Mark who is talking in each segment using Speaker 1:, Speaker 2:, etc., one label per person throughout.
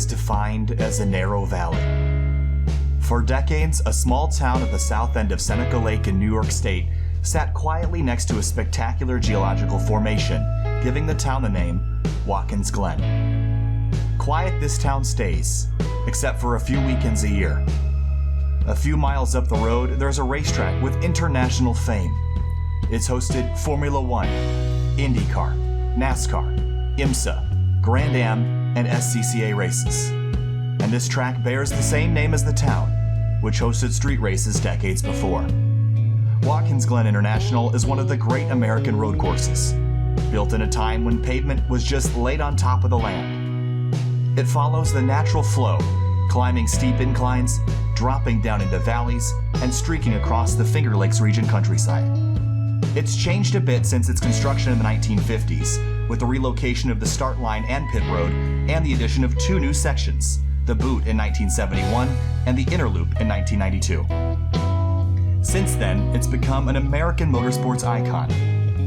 Speaker 1: is defined as a narrow valley. For decades, a small town at the south end of Seneca Lake in New York State sat quietly next to a spectacular geological formation, giving the town the name Watkins Glen. Quiet this town stays, except for a few weekends a year. A few miles up the road, there's a racetrack with international fame. It's hosted Formula One, IndyCar, NASCAR, IMSA, Grand Am, and SCCA races. And this track bears the same name as the town, which hosted street races decades before. Watkins Glen International is one of the great American road courses, built in a time when pavement was just laid on top of the land. It follows the natural flow, climbing steep inclines, dropping down into valleys, and streaking across the Finger Lakes region countryside. It's changed a bit since its construction in the 1950s, with the relocation of the start line and pit road, and the addition of two new sections, the Boot in 1971 and the Inner Loop in 1992. Since then, it's become an American motorsports icon.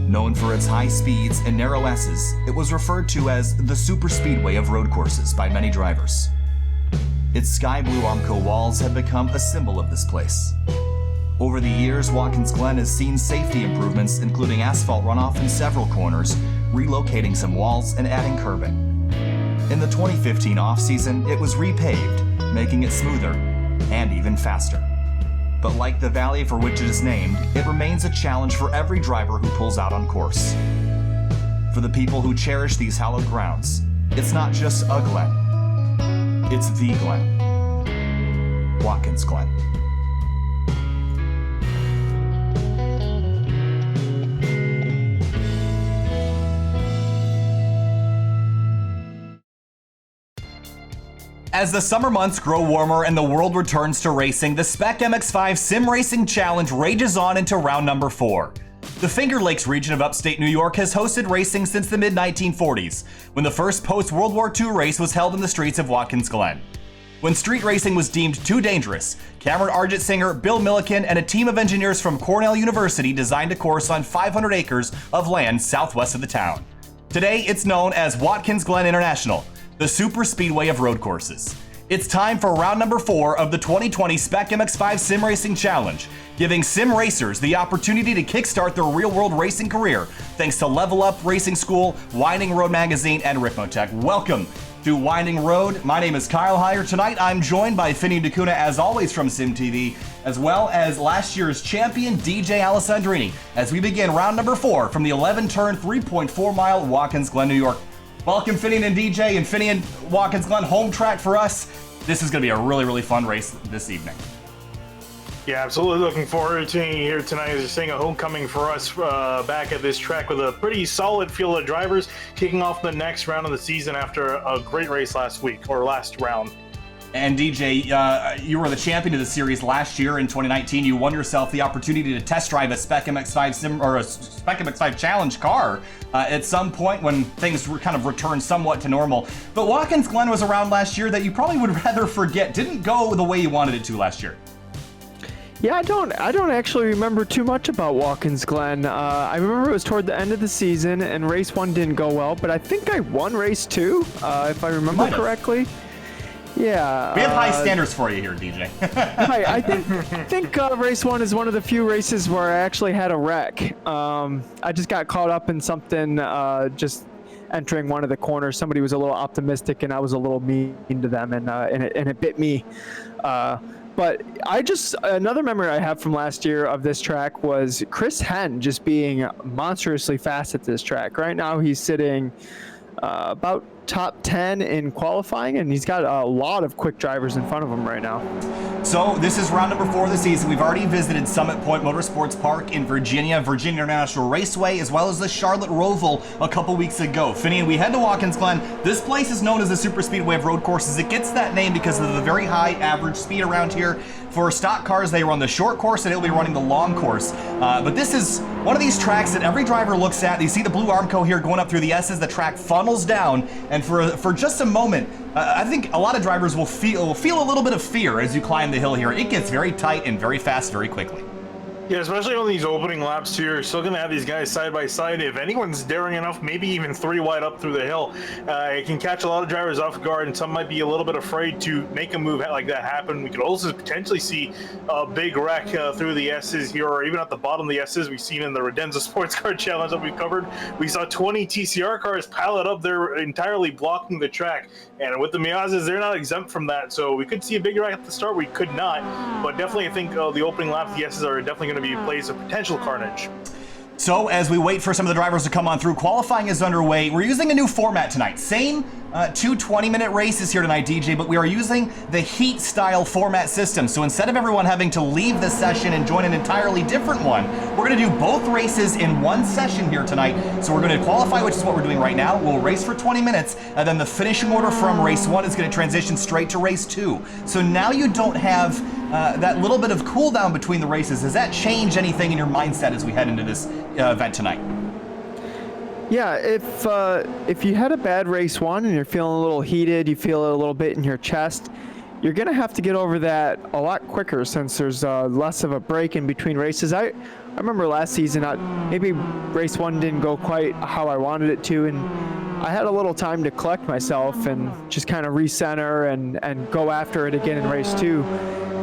Speaker 1: Known for its high speeds and narrow S's, it was referred to as the super speedway of road courses by many drivers. Its sky blue Armco walls have become a symbol of this place. Over the years, Watkins Glen has seen safety improvements, including asphalt runoff in several corners, relocating some walls, and adding curbing. In the 2015 off-season, it was repaved, making it smoother and even faster. But like the valley for which it is named, it remains a challenge for every driver who pulls out on course. For the people who cherish these hallowed grounds, it's not just a Glen, it's the Glen. Watkins Glen. As the summer months grow warmer and the world returns to racing, the SPEC MX-5 SimRacing Challenge rages on into round number 4. The Finger Lakes region of upstate New York has hosted racing since the mid-1940s, when the first post-World War II race was held in the streets of Watkins Glen. When street racing was deemed too dangerous, Cameron Argent singer Bill Milliken and a team of engineers from Cornell University designed a course on 500 acres of land southwest of the town. Today, it's known as Watkins Glen International, the super speedway of road courses. It's time for round number 4 of the 2020 SPEC MX-5 Sim Racing Challenge, giving sim racers the opportunity to kickstart their real-world racing career thanks to Level Up Racing School, Winding Road Magazine, and Ripmotech. Welcome to Winding Road. My name is Kyle Heyer. Tonight I'm joined by Finian Dcunha, as always, from SimTV, as well as last year's champion DJ Alessandrini, as we begin round number 4 from the 11-turn, 3.4-mile Watkins Glen, New York. Welcome, Finian and DJ, and Finian, Watkins Glen, home track for us. This is going to be a really, really fun race this evening.
Speaker 2: Yeah, absolutely looking forward to being here tonight. As you're saying, a homecoming for us back at this track with a pretty solid field of drivers kicking off the next round of the season after a great race last week, or last round.
Speaker 1: And DJ, you were the champion of the series last year in 2019. You won yourself the opportunity to test drive a SPEC MX-5 or a SPEC MX-5 Challenge car at some point when things were kind of returned somewhat to normal. But Watkins Glen was around last year that you probably would rather forget. Didn't go the way you wanted it to last year.
Speaker 3: Yeah, I don't actually remember too much about Watkins Glen. I remember it was toward the end of the season and race 1 didn't go well, but I think I won race 2, if I remember correctly. Yeah.
Speaker 1: We have high standards for you here, DJ.
Speaker 3: I think race 1 is one of the few races where I actually had a wreck. I just got caught up in something just entering one of the corners. Somebody was a little optimistic and I was a little mean to them, and it bit me. But another memory I have from last year of this track was Chris Henn just being monstrously fast at this track. Right now he's sitting about top 10 in qualifying, and he's got a lot of quick drivers in front of him right now.
Speaker 1: So this is round number 4 of the season. We've already visited Summit Point Motorsports Park in Virginia International Raceway, as well as the Charlotte Roval a couple weeks ago. Finian, we head to Watkins Glen. This place is known as the super speedway of road courses. It gets that name because of the very high average speed around here. For stock cars, they run the short course and it'll be running the long course. But this is one of these tracks that every driver looks at. You see the blue Armco here going up through the S's. The track funnels down, and for just a moment, I think a lot of drivers will feel a little bit of fear as you climb the hill here. It gets very tight and very fast very quickly.
Speaker 2: Yeah, especially on these opening laps too. You're still going to have these guys side by side. If anyone's daring enough, maybe even 3 wide up through the hill, it can catch a lot of drivers off guard, and some might be a little bit afraid to make a move like that happen. We could also potentially see a big wreck through the S's here, or even at the bottom of the S's. We've seen in the Redenza Sports Car Challenge that we've covered. We saw 20 TCR cars pile it up there, entirely blocking the track. And with the Miazas, they're not exempt from that. So we could see a big wreck at the start. We could not. But definitely, I think the opening lap, the S's are definitely going to be a place of potential carnage.
Speaker 1: So as we wait for some of the drivers to come on through, qualifying is underway. We're using a new format tonight. Same 2 20-minute races here tonight, DJ, but we are using the heat style format system. So instead of everyone having to leave the session and join an entirely different one, we're going to do both races in one session here tonight. So we're going to qualify, which is what we're doing right now. We'll race for 20 minutes, and then the finishing order from race 1 is going to transition straight to race 2. So now you don't have that little bit of cool down between the races. Does that change anything in your mindset as we head into this event tonight?
Speaker 3: Yeah, if you had a bad race 1 and you're feeling a little heated, you feel it a little bit in your chest, you're going to have to get over that a lot quicker since there's less of a break in between races. I remember last season, maybe race 1 didn't go quite how I wanted it to, and I had a little time to collect myself and just kind of recenter and go after it again in race 2.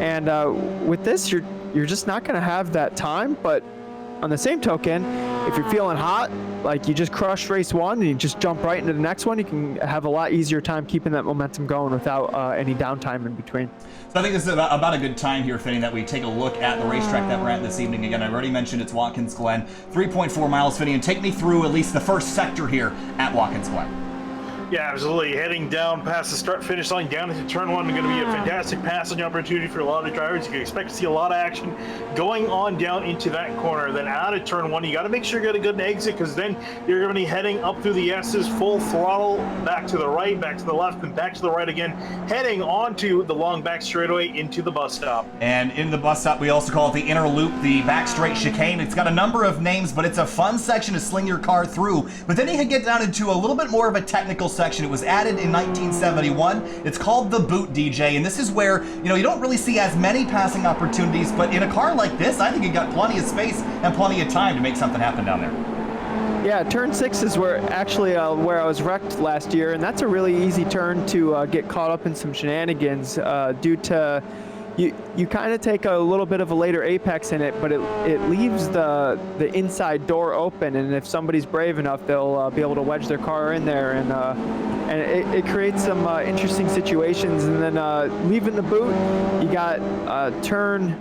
Speaker 3: And with this, you're just not going to have that time. But on the same token, if you're feeling hot, like you just crushed race 1 and you just jump right into the next one, you can have a lot easier time keeping that momentum going without any downtime in between.
Speaker 1: So I think this is about a good time here, Finian, that we take a look at the racetrack that we're at this evening. Again, I already mentioned it's Watkins Glen, 3.4 miles, Finian. Take me through at least the first sector here at Watkins Glen.
Speaker 2: Yeah, absolutely. Heading down past the start-finish line, down into turn 1, going to be a fantastic passing opportunity for a lot of drivers. You can expect to see a lot of action going on down into that corner. Then out of turn 1, you got to make sure you get a good exit, because then you're going to be heading up through the S's, full throttle, back to the right, back to the left, and back to the right again, heading onto the long back straightaway into the bus stop.
Speaker 1: And in the bus stop, we also call it the inner loop, the back straight chicane. It's got a number of names, but it's a fun section to sling your car through. But then you can get down into a little bit more of a technical section. It was added in 1971. It's called the boot, DJ, and this is where, you don't really see as many passing opportunities, but in a car like this, I think you got plenty of space and plenty of time to make something happen down there.
Speaker 3: Yeah, turn 6 is where I was wrecked last year, and that's a really easy turn to get caught up in some shenanigans due to you kind of take a little bit of a later apex in it, but it leaves the inside door open, and if somebody's brave enough, they'll be able to wedge their car in there, and it creates some interesting situations. And then leaving the boot, you got turn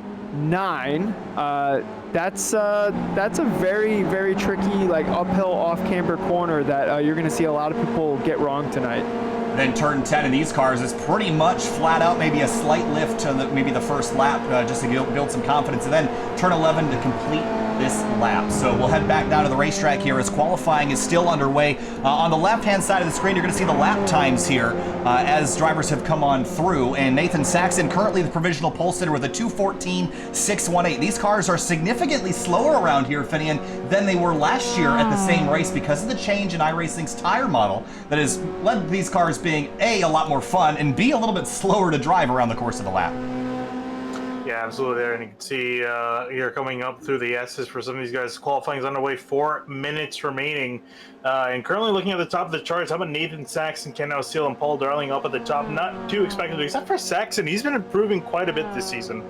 Speaker 3: 9. That's a very, very tricky, like uphill off-camber corner that you're going to see a lot of people get wrong tonight.
Speaker 1: Then turn 10 in these cars is pretty much flat out, maybe a slight lift to maybe the first lap just to build some confidence. And then turn 11 to complete this lap. So we'll head back down to the racetrack here as qualifying is still underway. On the left-hand side of the screen, you're going to see the lap times here as drivers have come on through. And Nathan Saxon, currently the provisional pole sitter with a 2:14.618. These cars are significantly slower around here, Finian, than they were last year at the same race because of the change in iRacing's tire model that has led these cars being A, a lot more fun, and B, a little bit slower to drive around the course of the lap.
Speaker 2: Yeah, absolutely there. And you can see here coming up through the S's for some of these guys. Qualifying is underway, 4 minutes remaining. And currently looking at the top of the charts, how about Nathan Saxon, Ken O'Seal, and Paul Darling up at the top? Not too expected, except for Saxon. He's been improving quite a bit this season.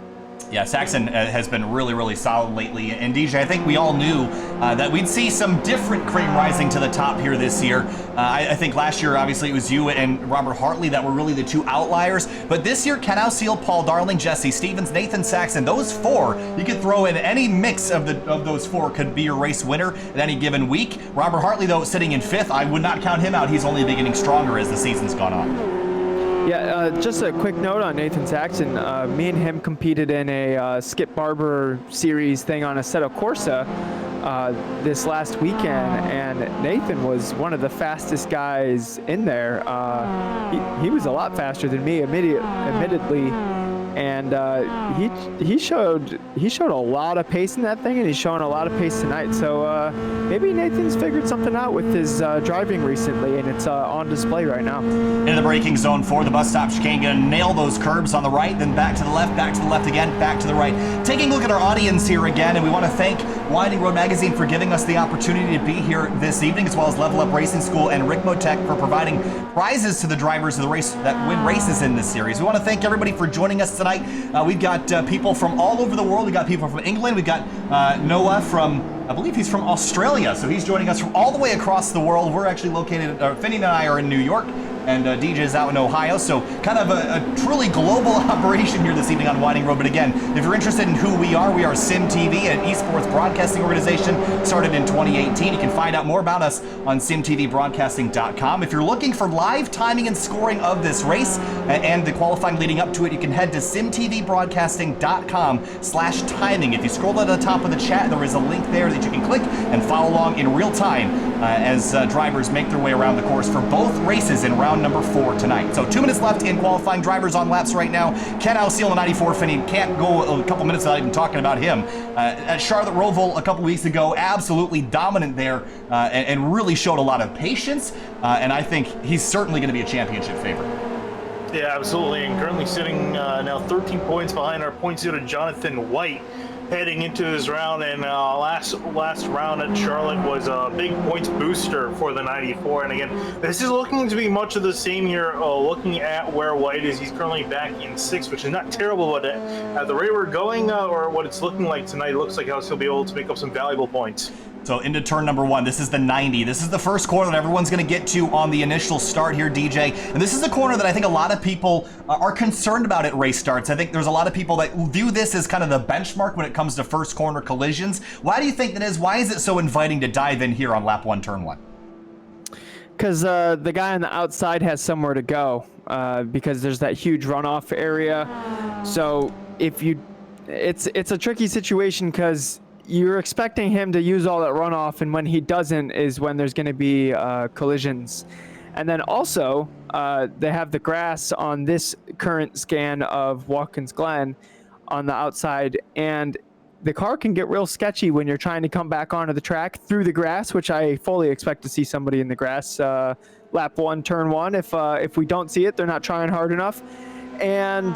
Speaker 1: Yeah, Saxon has been really, really solid lately. And DJ, I think we all knew that we'd see some different cream rising to the top here this year. I think last year, obviously, it was you and Robert Hartley that were really the 2 outliers. But this year, Ken O'Seal, Paul Darling, Jesse Stevens, Nathan Saxon, those 4, you could throw in any mix of those 4 could be your race winner at any given week. Robert Hartley, though, sitting in 5th, I would not count him out. He's only been getting stronger as the season's gone on.
Speaker 3: Yeah, just a quick note on Nathan Saxon. Me and him competed in a Skip Barber series thing on Assetto Corsa this last weekend, and Nathan was one of the fastest guys in there. He was a lot faster than me, admittedly, and he showed a lot of pace in that thing, and he's showing a lot of pace tonight. So maybe Nathan's figured something out with his driving recently, and it's on display right now.
Speaker 1: Into the braking zone for the bus stop chicane, gonna nail those curbs on the right, then back to the left again, back to the right. Taking a look at our audience here again, and we want to thank Winding Road Magazine for giving us the opportunity to be here this evening, as well as Level Up Racing School and Rick Motec for providing prizes to the drivers of the race that win races in this series. We want to thank everybody for joining us tonight. We've got people from all over the world. We've got people from England. We've got Noah from, I believe he's from Australia, so he's joining us from all the way across the world. We're actually located, Finian and I are in New York, and DJ is out in Ohio, so kind of a truly global operation here this evening on Winding Road. But again, if you're interested in who we are Sim TV, an esports broadcasting organization started in 2018. You can find out more about us on simtvbroadcasting.com. If you're looking for live timing and scoring of this race and the qualifying leading up to it, you can head to simtvbroadcasting.com/timing. If you scroll to the top of the chat, there is a link there that you can click and follow along in real time as drivers make their way around the course for both races in round number 4 tonight. So 2 minutes left in qualifying. Drivers on laps right now. Ken Alseal in 94 Finian, can't go a couple minutes without even talking about him. At Charlotte Roval a couple weeks ago, absolutely dominant there and really showed a lot of patience. And I think he's certainly going to be a championship favorite.
Speaker 2: Yeah, absolutely. And currently sitting now 13 points behind our points leader, Jonathan White, heading into this round. And last round at Charlotte was a big points booster for the 94. And again, this is looking to be much of the same here. Looking at where White is, he's currently back in 6th, which is not terrible, but at the rate we're going, or what it's looking like tonight, it looks like he'll be able to make up some valuable points.
Speaker 1: So into turn number 1, this is the 90. This is the first corner that everyone's going to get to on the initial start here, DJ. And this is the corner that I think a lot of people are concerned about at race starts. I think there's a lot of people that view this as kind of the benchmark when it comes to first corner collisions. Why do you think that is? Why is it so inviting to dive in here on lap 1, turn 1?
Speaker 3: Because the guy on the outside has somewhere to go because there's that huge runoff area. So it's a tricky situation because you're expecting him to use all that runoff, and when he doesn't is when there's going to be collisions. And then also, they have the grass on this current scan of Watkins Glen on the outside, and the car can get real sketchy when you're trying to come back onto the track through the grass, which I fully expect to see somebody in the grass lap 1, turn 1. If we don't see it, they're not trying hard enough. And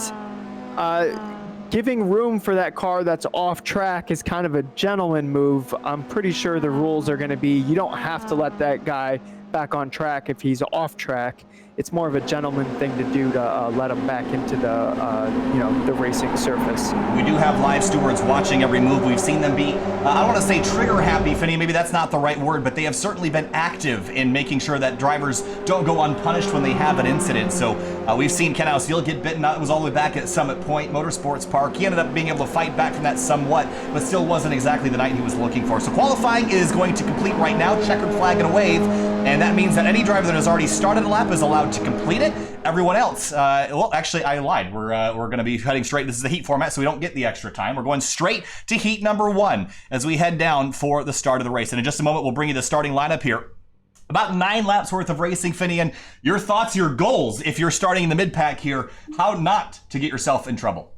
Speaker 3: giving room for that car that's off track is kind of a gentleman move. I'm pretty sure the rules are going to be you don't have to let that guy back on track if he's off track. It's more of a gentleman thing to do to let him back into the racing surface.
Speaker 1: We do have live stewards watching every move. We've seen them be, I don't want to say trigger happy, Finney, maybe that's not the right word, but they have certainly been active in making sure that drivers don't go unpunished when they have an incident. So we've seen Ken Alseal get bitten. It was all the way back at Summit Point Motorsports Park. He ended up being able to fight back from that somewhat, but still wasn't exactly the night he was looking for. So qualifying is going to complete right now, checkered flag and a wave, and that means that any driver that has already started a lap is allowed to complete it. Everyone else, well, actually, I lied. We're going to be heading straight. This is the heat format, so we don't get the extra time. We're going straight to heat number 1 as we head down for the start of the race. And in just a moment, we'll bring you the starting lineup here. About 9 laps worth of racing, Finian. Your thoughts, your goals, if you're starting in the mid-pack here, how not to get yourself in trouble.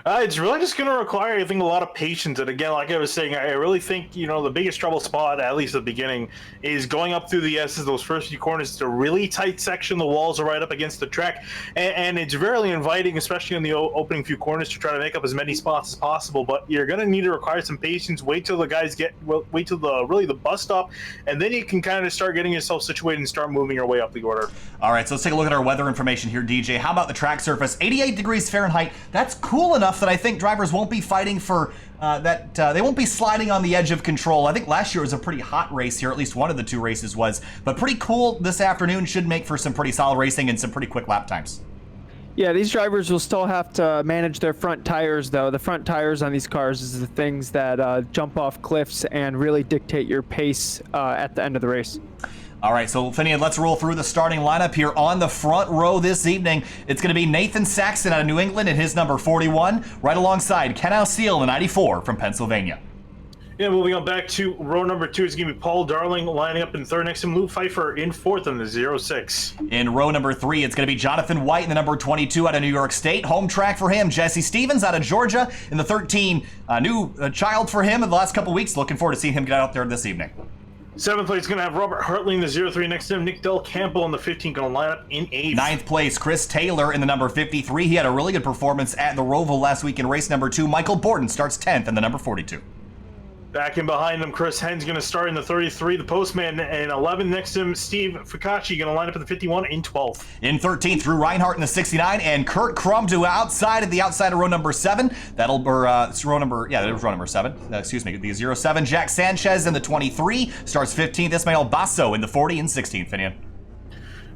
Speaker 2: It's really just going to require, I think, a lot of patience. And again, like I was saying, I really think, the biggest trouble spot, at least at the beginning, is going up through the S's, those first few corners. It's a really tight section. The walls are right up against the track. And it's very inviting, especially in the opening few corners, to try to make up as many spots as possible. But you're going to need to require some patience. Wait till the guys wait till the bus stop. And then you can kind of start getting yourself situated and start moving your way up the order.
Speaker 1: All right, so let's take a look at our weather information here, DJ. How about the track surface? 88 degrees Fahrenheit. That's cool enough that I think drivers won't be fighting for they won't be sliding on the edge of control. I think last year was a pretty hot race here, at least one of the 2 races was, but pretty cool this afternoon. Should make for some pretty solid racing and some pretty quick lap times.
Speaker 3: Yeah, these drivers will still have to manage their front tires, though. The front tires on these cars is the things that jump off cliffs and really dictate your pace at the end of the race.
Speaker 1: All right, so Finian, let's roll through the starting lineup here on the front row this evening. It's going to be Nathan Saxon out of New England in his number 41, right alongside Ken Alseal in 94 from Pennsylvania.
Speaker 2: Yeah, moving on back to row number 2, it's going to be Paul Darling lining up in third next to Luke Pfeiffer in fourth in the 06.
Speaker 1: In row number 3, it's going to be Jonathan White in the number 22 out of New York State. Home track for him. Jesse Stevens out of Georgia in the 13. New child for him in the last couple weeks. Looking forward to seeing him get out there this evening.
Speaker 2: 7th place is going to have Robert Hartley in the 03 next to him. Nick Del Campo in the 15 going to line up in 8th.
Speaker 1: 9th place, Chris Taylor in the number 53. He had a really good performance at the Roval last week in race number 2. Michael Borden starts 10th in the number 42.
Speaker 2: Back in behind them, Chris Henn's going to start in the 33. The Postman in 11. Next to him, Steve Ficacci going to line up in the 51 in 12th.
Speaker 1: In 13th, Drew Reinhardt in the 69, and Kurt Crum to outside at the outside of row number 7. That'll be row number, yeah, that was row number 7. Excuse me, the 07. Jack Sanchez in the 23 starts 15th. Ismael Basso in the 40 and 16th. Finian.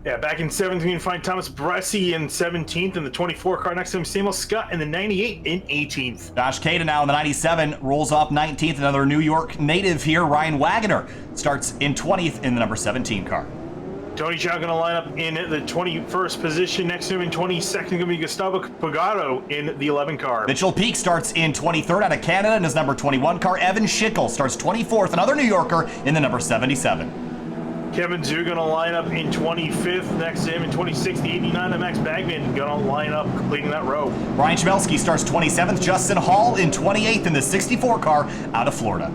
Speaker 2: Yeah, back in 17th, we find Thomas Bressi in 17th in the 24 car. Next to him, Samuel Scott in the 98 in 18th.
Speaker 1: Josh Cada now in the 97, rolls off 19th. Another New York native here, Ryan Wagoner, starts in 20th in the number 17 car.
Speaker 2: Tony Chow going to line up in the 21st position. Next to him in 22nd, going to be Gustavo Pagano in the 11 car.
Speaker 1: Mitchell Peak starts in 23rd out of Canada in his number 21 car. Evan Schickel starts 24th, another New Yorker in the number 77.
Speaker 2: Kevin Zhu going to line up in 25th. Next to him in 26th, the 89 MX Bagman going to line up, completing that row.
Speaker 1: Brian Chmielski starts 27th. Justin Hall in 28th in the 64 car out of Florida.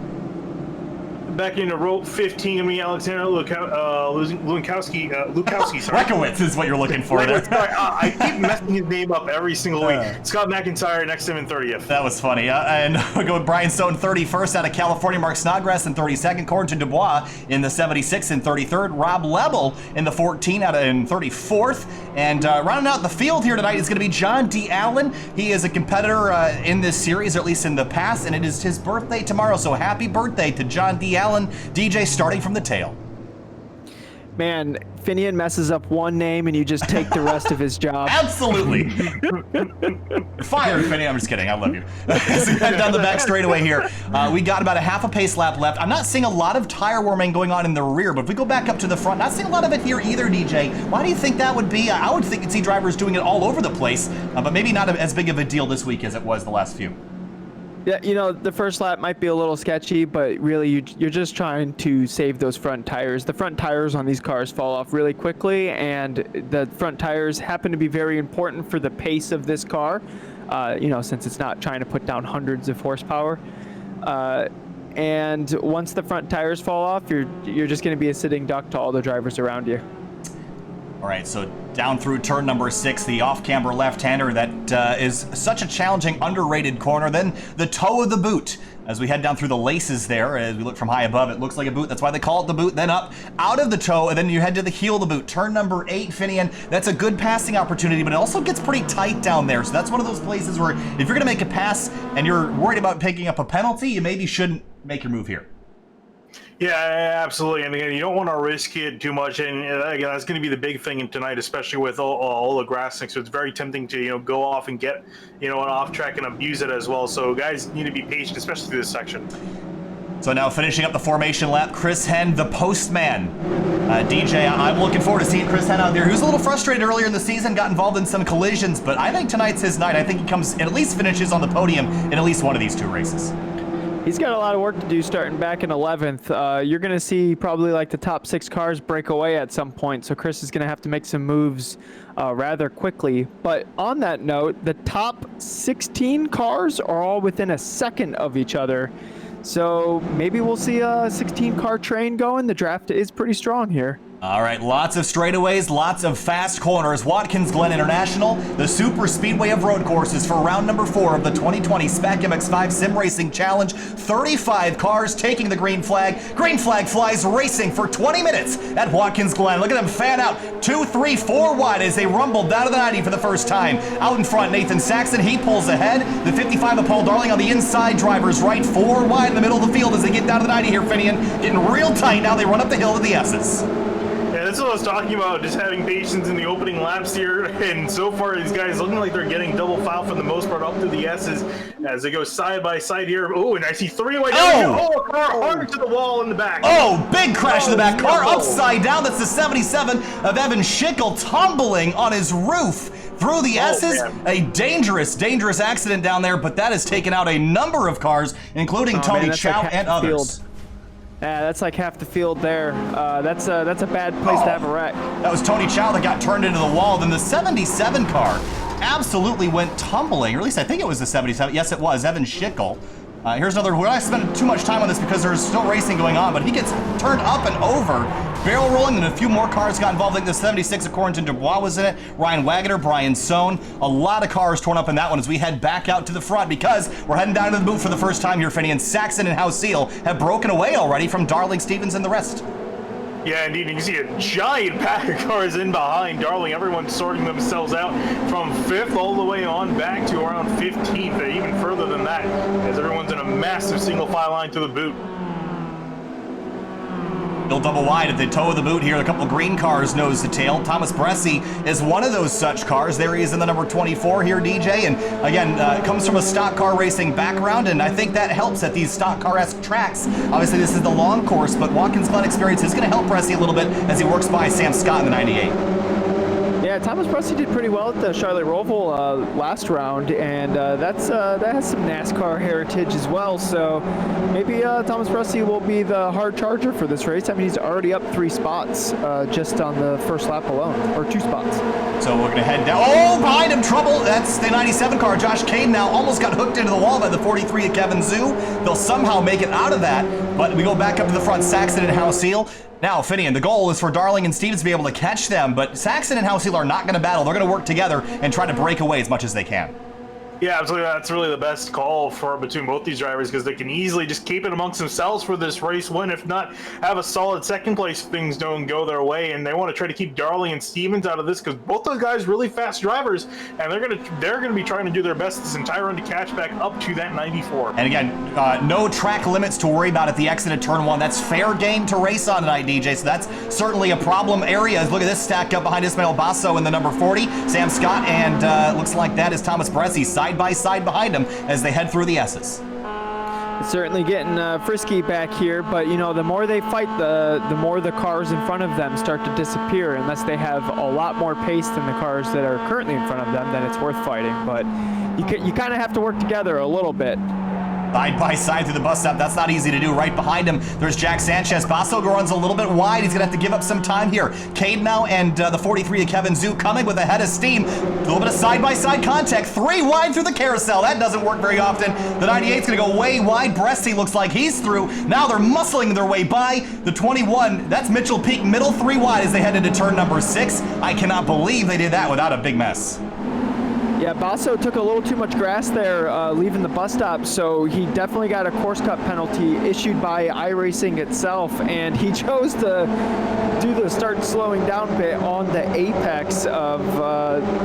Speaker 2: Back into row 15, going to be Alexander Lukowski. Sorry.
Speaker 1: Rekowitz is what you're looking for there.
Speaker 2: Sorry, I keep messing his name up every single week. Scott McIntyre next to him in 30th.
Speaker 1: That was funny. And we go with Brian Stone 31st out of California. Mark Snodgrass in 32nd. Corentin Dubois in the 76 and 33rd. Rob Lebel in the 14 out of in 34th. And rounding out the field here tonight is going to be John D. Allen. He is a competitor in this series, or at least in the past, and it is his birthday tomorrow. So happy birthday to John D. Allen. DJ starting from the tail.
Speaker 3: Man, Finian messes up one name and you just take the rest of his job.
Speaker 1: Absolutely. You're fired, Finian. I'm just kidding. I love you. So we head down the back straightaway here. We got about a half a pace lap left. I'm not seeing a lot of tire warming going on in the rear, but if we go back up to the front, not seeing a lot of it here either, DJ. Why do you think that would be? I would think you'd see drivers doing it all over the place, but maybe not as big of a deal this week as it was the last few.
Speaker 3: Yeah, you know, the first lap might be a little sketchy, but really you're just trying to save those front tires. The front tires on these cars fall off really quickly, and the front tires happen to be very important for the pace of this car, you know, since it's not trying to put down hundreds of horsepower. And once the front tires fall off, you're just going to be a sitting duck to all the drivers around you.
Speaker 1: All right, so down through turn number 6, the off-camber left-hander that is such a challenging, underrated corner. Then the toe of the boot. As we head down through the laces there, as we look from high above, it looks like a boot. That's why they call it the boot. Then up, out of the toe, and then you head to the heel of the boot. Turn number 8, Finian. That's a good passing opportunity, but it also gets pretty tight down there. So that's one of those places where if you're going to make a pass and you're worried about picking up a penalty, you maybe shouldn't make your move here.
Speaker 2: Yeah, absolutely. And again, you don't want to risk it too much. And again, that's going to be the big thing tonight, especially with all the grass things. So it's very tempting to, go off and get, an off track and abuse it as well. So guys need to be patient, especially through this section.
Speaker 1: So now finishing up the formation lap, Chris Henn, the postman. DJ, I'm looking forward to seeing Chris Henn out there. He was a little frustrated earlier in the season, got involved in some collisions, but I think tonight's his night. I think he comes and at least finishes on the podium in at least one of these two races.
Speaker 3: He's got a lot of work to do starting back in 11th. You're going to see probably like the top 6 cars break away at some point, so Chris is going to have to make some moves rather quickly. But on that note, the top 16 cars are all within a second of each other. So maybe we'll see a 16-car train going. The draft is pretty strong here.
Speaker 1: All right, lots of straightaways, lots of fast corners. Watkins Glen International, the super speedway of road courses for round number 4 of the 2020 SPEC MX-5 SimRacing Challenge. 35 cars taking the green flag. Green flag flies racing for 20 minutes at Watkins Glen. Look at them fan out 2, 3, 4 wide as they rumbled down to the 90 for the first time. Out in front, Nathan Saxon, he pulls ahead. The 55 of Paul Darling on the inside, drivers right 4 wide in the middle of the field as they get down to the 90 here, Finian. Getting real tight now. They run up the hill to the S's.
Speaker 2: Yeah, this is what I was talking about, just having patience in the opening laps here, and so far these guys looking like they're getting double foul for the most part up to the S's as they go side by side here. Oh, and I see 3-way down. Oh, a car hard to the wall in the back.
Speaker 1: Oh, big crash in the back. Car upside down. That's the 77 of Evan Schickel tumbling on his roof. through the S's.
Speaker 2: Man.
Speaker 1: A dangerous accident down there, but that has taken out a number of cars, including Tony Chow and others.
Speaker 3: Yeah, that's like half the field there. That's a bad place to have a wreck.
Speaker 1: That was Tony Chow that got turned into the wall. Then the 77 car absolutely went tumbling, or at least I think it was the 77. Yes, it was. Evan Schickel. Here's another. We're not spending too much time on this because there's still racing going on, but he gets turned up and over, barrel rolling, and a few more cars got involved. Like the 76 of Corentin Dubois was in it, Ryan Wagner, Brian Sohn. A lot of cars torn up in that one as we head back out to the front because we're heading down to the boot for the first time here, Finian. Saxon and Houseel have broken away already from Darling, Stevens, and the rest.
Speaker 2: Yeah, indeed. You can see a giant pack of cars in behind Darling. Everyone's sorting themselves out from 5th all the way on back to around 15th, even further than that, as everyone's in a massive single file line to the boot.
Speaker 1: Still double wide at the toe of the boot here. A couple green cars nose to tail. Thomas Bresci is one of those such cars. There he is in the number 24 here, DJ. And again, comes from a stock car racing background, and I think that helps at these stock car-esque tracks. Obviously, this is the long course, but Watkins Glen experience is going to help Bresci a little bit as he works by Sam Scott in the 98.
Speaker 3: Yeah, Thomas Bresci did pretty well at the Charlotte Roval last round, and that has some NASCAR heritage as well. So maybe Thomas Bresci will be the hard charger for this race. I mean, he's already up 3 spots just on the first lap alone, or 2 spots.
Speaker 1: So we're going to head down. Oh, behind him, trouble. That's the 97 car. Josh Cade now almost got hooked into the wall by the 43 of Kevin Zhu. They'll somehow make it out of that, but we go back up to the front. Saxon and Houseel. Now, Finian, the goal is for Darling and Stevens to be able to catch them, but Saxon and Houseel are not going to battle. They're going to work together and try to break away as much as they can.
Speaker 2: Yeah, absolutely. That's really the best call for between both these drivers because they can easily just keep it amongst themselves for this race win. If not, have a solid second place if things don't go their way. And they want to try to keep Darling and Stevens out of this because both those guys really fast drivers, and they're gonna be trying to do their best this entire run to catch back up to that 94.
Speaker 1: And again, no track limits to worry about at the exit of turn 1. That's fair game to race on tonight, DJ. So that's certainly a problem area. Look at this stack up behind Ismael Basso in the number 40, Sam Scott, and looks like that is Thomas Bresci side by side behind him as they head through the S's.
Speaker 3: It's certainly getting frisky back here, but you know, the more they fight, the more the cars in front of them start to disappear unless they have a lot more pace than the cars that are currently in front of them. Then it's worth fighting, but you kind of have to work together a little bit.
Speaker 1: Side by side through the bus stop. That's not easy to do. Right behind him, there's Jack Sanchez. Basso runs a little bit wide. He's going to have to give up some time here. Cade now and the 43 of Kevin Zhu coming with a head of steam. A little bit of side-by-side contact. 3 wide through the carousel. That doesn't work very often. The 98's going to go way wide. Bresci looks like he's through. Now they're muscling their way by. The 21, that's Mitchell Peak, middle 3 wide as they head into turn number 6. I cannot believe they did that without a big mess.
Speaker 3: Yeah, Basso took a little too much grass there leaving the bus stop, so he definitely got a course cut penalty issued by iRacing itself, and he chose to do the start slowing down bit on the apex of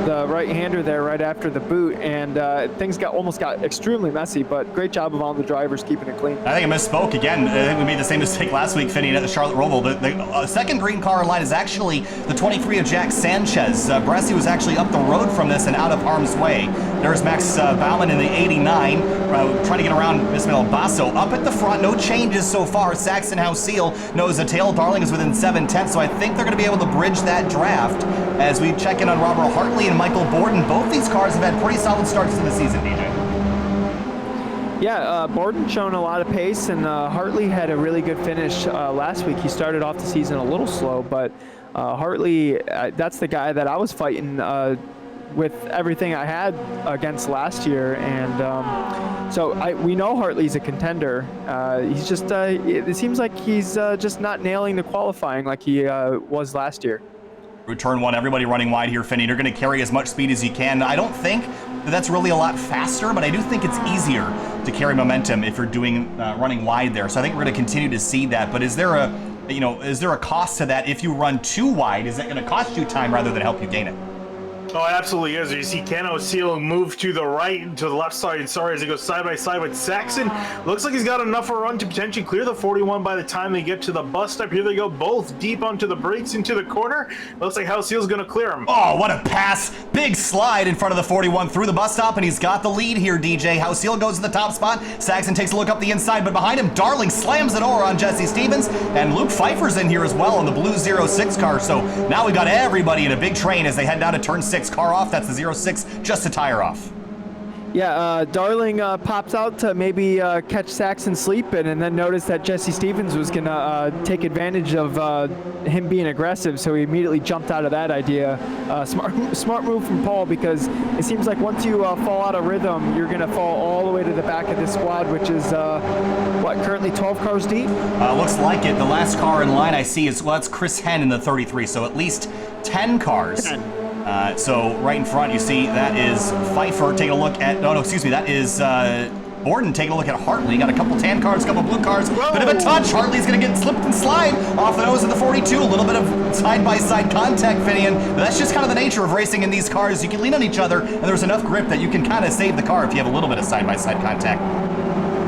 Speaker 3: the right-hander there right after the boot, and things almost got extremely messy, but great job of all the drivers keeping it clean.
Speaker 1: I think I misspoke again. I think we made the same mistake last week, Finian, at the Charlotte Roval. The second green car in line is actually the 23 of Jack Sanchez. Bresci was actually up the road from this and out of harm's way. There's Max Bauman in the 89, trying to get around Ismael Basso. Up at the front, no changes so far. Saxon Houseel knows a tail. Darling is within 7/10, so I think they're going to be able to bridge that draft as we check in on Robert Hartley and Michael Borden. Both these cars have had pretty solid starts to the season, DJ.
Speaker 3: Yeah, Borden shown a lot of pace, and Hartley had a really good finish last week. He started off the season a little slow, but Hartley, that's the guy that I was fighting with everything I had against last year, and so we know Hartley's a contender. He's just it seems like he's just not nailing the qualifying like he was last year.
Speaker 1: Through turn 1, everybody running wide here, Finney. You're going to carry as much speed as you can. I don't think that's really a lot faster, but I do think it's easier to carry momentum if you're doing running wide there. So I think we're going to continue to see that. But is there a cost to that? If you run too wide, is it going to cost you time rather than help you gain it?
Speaker 2: Oh, it absolutely is. You see Ken O'Seal move to the right, to the left side, sorry, as he goes side by side with Saxon. Looks like he's got enough of a run to potentially clear the 41 by the time they get to the bus stop. Here they go, both deep onto the brakes into the corner. Looks like O'Seal's going to clear him.
Speaker 1: Oh, what a pass. Big slide in front of the 41 through the bus stop, and he's got the lead here, DJ. Houseel goes to the top spot. Saxon takes a look up the inside, but behind him, Darling slams it over on Jesse Stevens, and Luke Pfeiffer's in here as well in the blue 06 car. So now we've got everybody in a big train as they head down to turn 6. 06. Car off, that's the 06, just a tire off.
Speaker 3: Yeah, Darling popped out to maybe catch Saxon sleeping, and then noticed that Jesse Stevens was going to take advantage of him being aggressive, so he immediately jumped out of that idea. Smart move from Paul, because it seems like once you fall out of rhythm, you're going to fall all the way to the back of this squad, which is, currently 12 cars deep?
Speaker 1: Looks like it. The last car in line I see is, well, that's Chris Henn in the 33, so at least 10 cars. 10. So right in front, you see that is Pfeiffer taking a look at, that is Borden taking a look at Hartley. Got a couple tan cars, a couple blue cars,
Speaker 2: Whoa.
Speaker 1: Bit of a touch. Hartley's going to get slipped and slide off the nose of the 42. A little bit of side-by-side contact, Finian. But that's just kind of the nature of racing in these cars. You can lean on each other, and there's enough grip that you can kind of save the car if you have a little bit of side-by-side contact.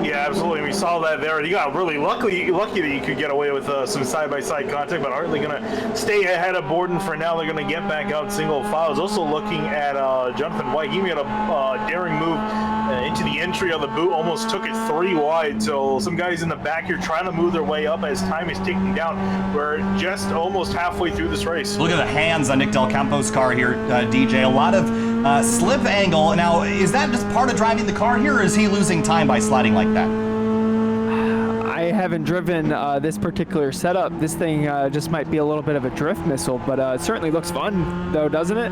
Speaker 2: Yeah, absolutely. We saw that there. You got really lucky that you could get away with some side-by-side contact, but Hartley going to stay ahead of Borden for now. They're going to get back out single file. I was also looking at Jonathan White. He made a daring move into the entry of the boot, almost took it 3 wide. So some guys in the back here trying to move their way up as time is ticking down. We're just almost halfway through this race.
Speaker 1: Look at the hands on Nick Del Campo's car here, DJ. A lot of slip angle. Now, is that just part of driving the car here, or is he losing time by sliding like that?
Speaker 3: I haven't driven this particular setup. This thing just might be a little bit of a drift missile, but it certainly looks fun, though, doesn't it?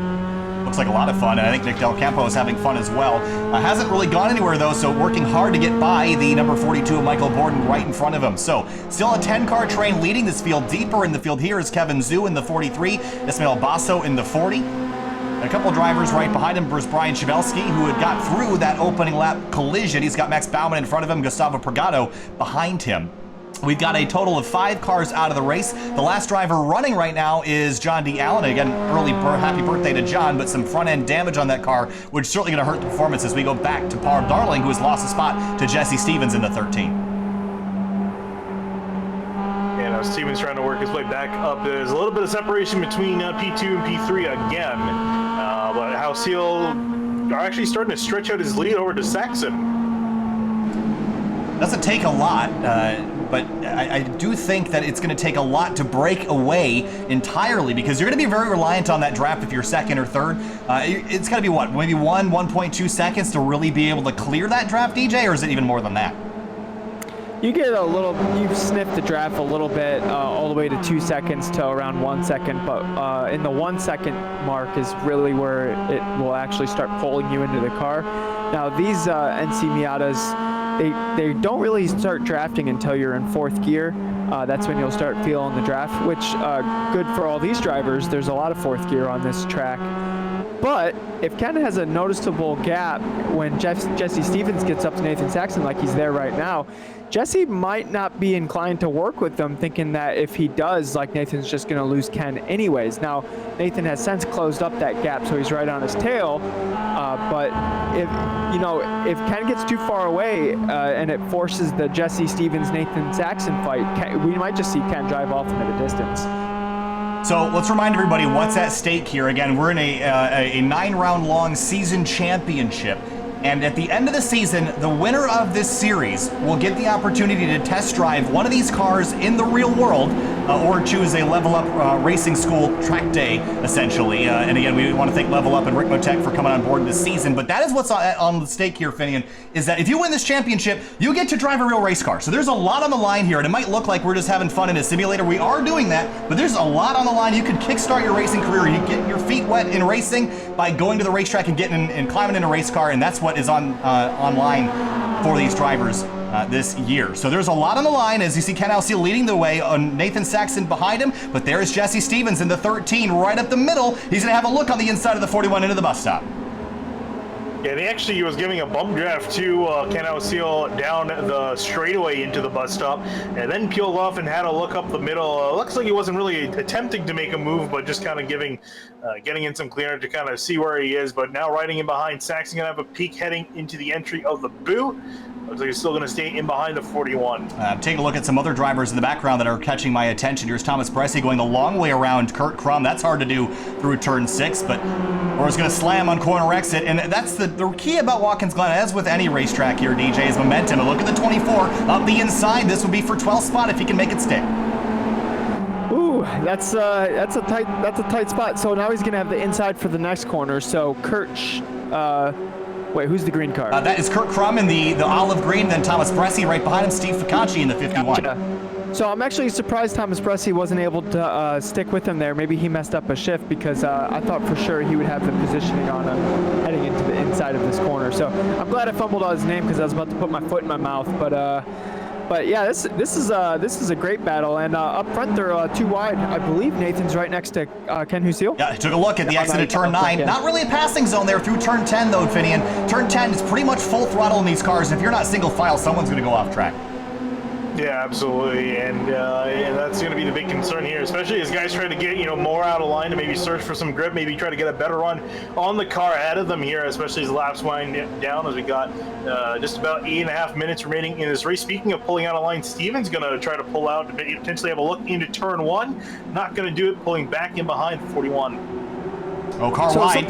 Speaker 1: Looks like a lot of fun, and I think Nick Del Campo is having fun as well. Hasn't really gone anywhere, though, so working hard to get by the number 42 of Michael Borden right in front of him. So still a 10-car train leading this field. Deeper in the field here is Kevin Zhu in the 43, Ismael Basso in the 40. And a couple of drivers right behind him, Bruce Brian Chbelski, who had got through that opening lap collision. He's got Max Baumann in front of him, Gustavo Pregado behind him. We've got a total of 5 cars out of the race. The last driver running right now is John D. Allen. Again, happy birthday to John, but some front-end damage on that car, which is certainly going to hurt the performance as we go back to Parv Darling, who has lost a spot to Jesse Stevens in the 13.
Speaker 2: And Stevens trying to work his way back up. There's a little bit of separation between P2 and P3 again, but Halcyon are actually starting to stretch out his lead over to Saxon.
Speaker 1: Doesn't take a lot, but I do think that it's going to take a lot to break away entirely, because you're going to be very reliant on that draft if you're second or third. It's going to be what, maybe 1.2 seconds to really be able to clear that draft, DJ, or is it even more than that?
Speaker 3: You get you sniff the draft a little bit, all the way to 2 seconds to around 1 second, but in the 1 second mark is really where it will actually start pulling you into the car. Now these NC Miatas, they don't really start drafting until you're in 4th gear. That's when you'll start feeling the draft, which good for all these drivers. There's a lot of 4th gear on this track. But if Ken has a noticeable gap when Jesse Stevens gets up to Nathan Saxon like he's there right now, Jesse might not be inclined to work with them, thinking that if he does, like, Nathan's just going to lose Ken anyways. Now, Nathan has since closed up that gap, so he's right on his tail. But if Ken gets too far away and it forces the Jesse Stevens-Nathan Saxon fight, we might just see Ken drive off him at a distance.
Speaker 1: So let's remind everybody what's at stake here. Again, we're in a 9-round long season championship. And at the end of the season, the winner of this series will get the opportunity to test drive one of these cars in the real world, or choose a Level Up Racing School track day, essentially. And again, we want to thank Level Up and Rick Motek for coming on board this season. But that is what's on the stake here, Finian, is that if you win this championship, you get to drive a real race car. So there's a lot on the line here, and it might look like we're just having fun in a simulator. We are doing that, but there's a lot on the line. You could kickstart your racing career. You get your feet wet in racing by going to the racetrack and getting and climbing in a race car, and that's what is online for these drivers this year. So there's a lot on the line, as you see Ken Alceel leading the way, on Nathan Saxon behind him, but there's Jesse Stevens in the 13 right up the middle. He's gonna have a look on the inside of the 41 into the bus stop.
Speaker 2: Yeah, and he actually was giving a bump draft to Ken Alceel down the straightaway into the bus stop, and then peeled off and had a look up the middle. Looks like he wasn't really attempting to make a move, but just kind of getting in some cleaner to kind of see where he is. But now riding in behind, Saxon gonna have a peek heading into the entry of the Boo. Looks like he's still going to stay in behind the 41.
Speaker 1: Take a look at some other drivers in the background that are catching my attention. Here's Thomas Bressy going the long way around Kurt Crum. That's hard to do through turn 6, but Orr's going to slam on corner exit. And that's the key about Watkins Glen, as with any racetrack here, DJ, is momentum. And look at the 24 up the inside. This would be for 12th spot if he can make it stick.
Speaker 3: Ooh, that's a tight spot. So now he's gonna have the inside for the next corner. So Kirch, wait, who's the green car?
Speaker 1: That is Kurt Crum in the olive green, then Thomas Bressi right behind him, Steve Ficacci in the 51.
Speaker 3: Gotcha. So I'm actually surprised Thomas Bressi wasn't able to stick with him there. Maybe he messed up a shift, because I thought for sure he would have the positioning on him heading into the inside of this corner. So I'm glad I fumbled on his name, because I was about to put my foot in my mouth. But yeah, this is a great battle, and up front they're too wide. I believe Nathan's right next to Ken Husil.
Speaker 1: Yeah, took a look at the exit at turn 9. Not really a passing zone there through turn 10 though, Finian. Turn 10 is pretty much full throttle in these cars. If you're not single file, someone's going to go off track.
Speaker 2: Yeah, absolutely, and that's going to be the big concern here, especially as guys try to get more out of line to maybe search for some grip, maybe try to get a better run on the car ahead of them here, especially as laps wind down, as we got just about 8.5 minutes remaining in this race. Speaking of pulling out of line, Steven's going to try to pull out to potentially have a look into turn 1. Not going to do it, pulling back in behind 41.
Speaker 1: Oh, car wide.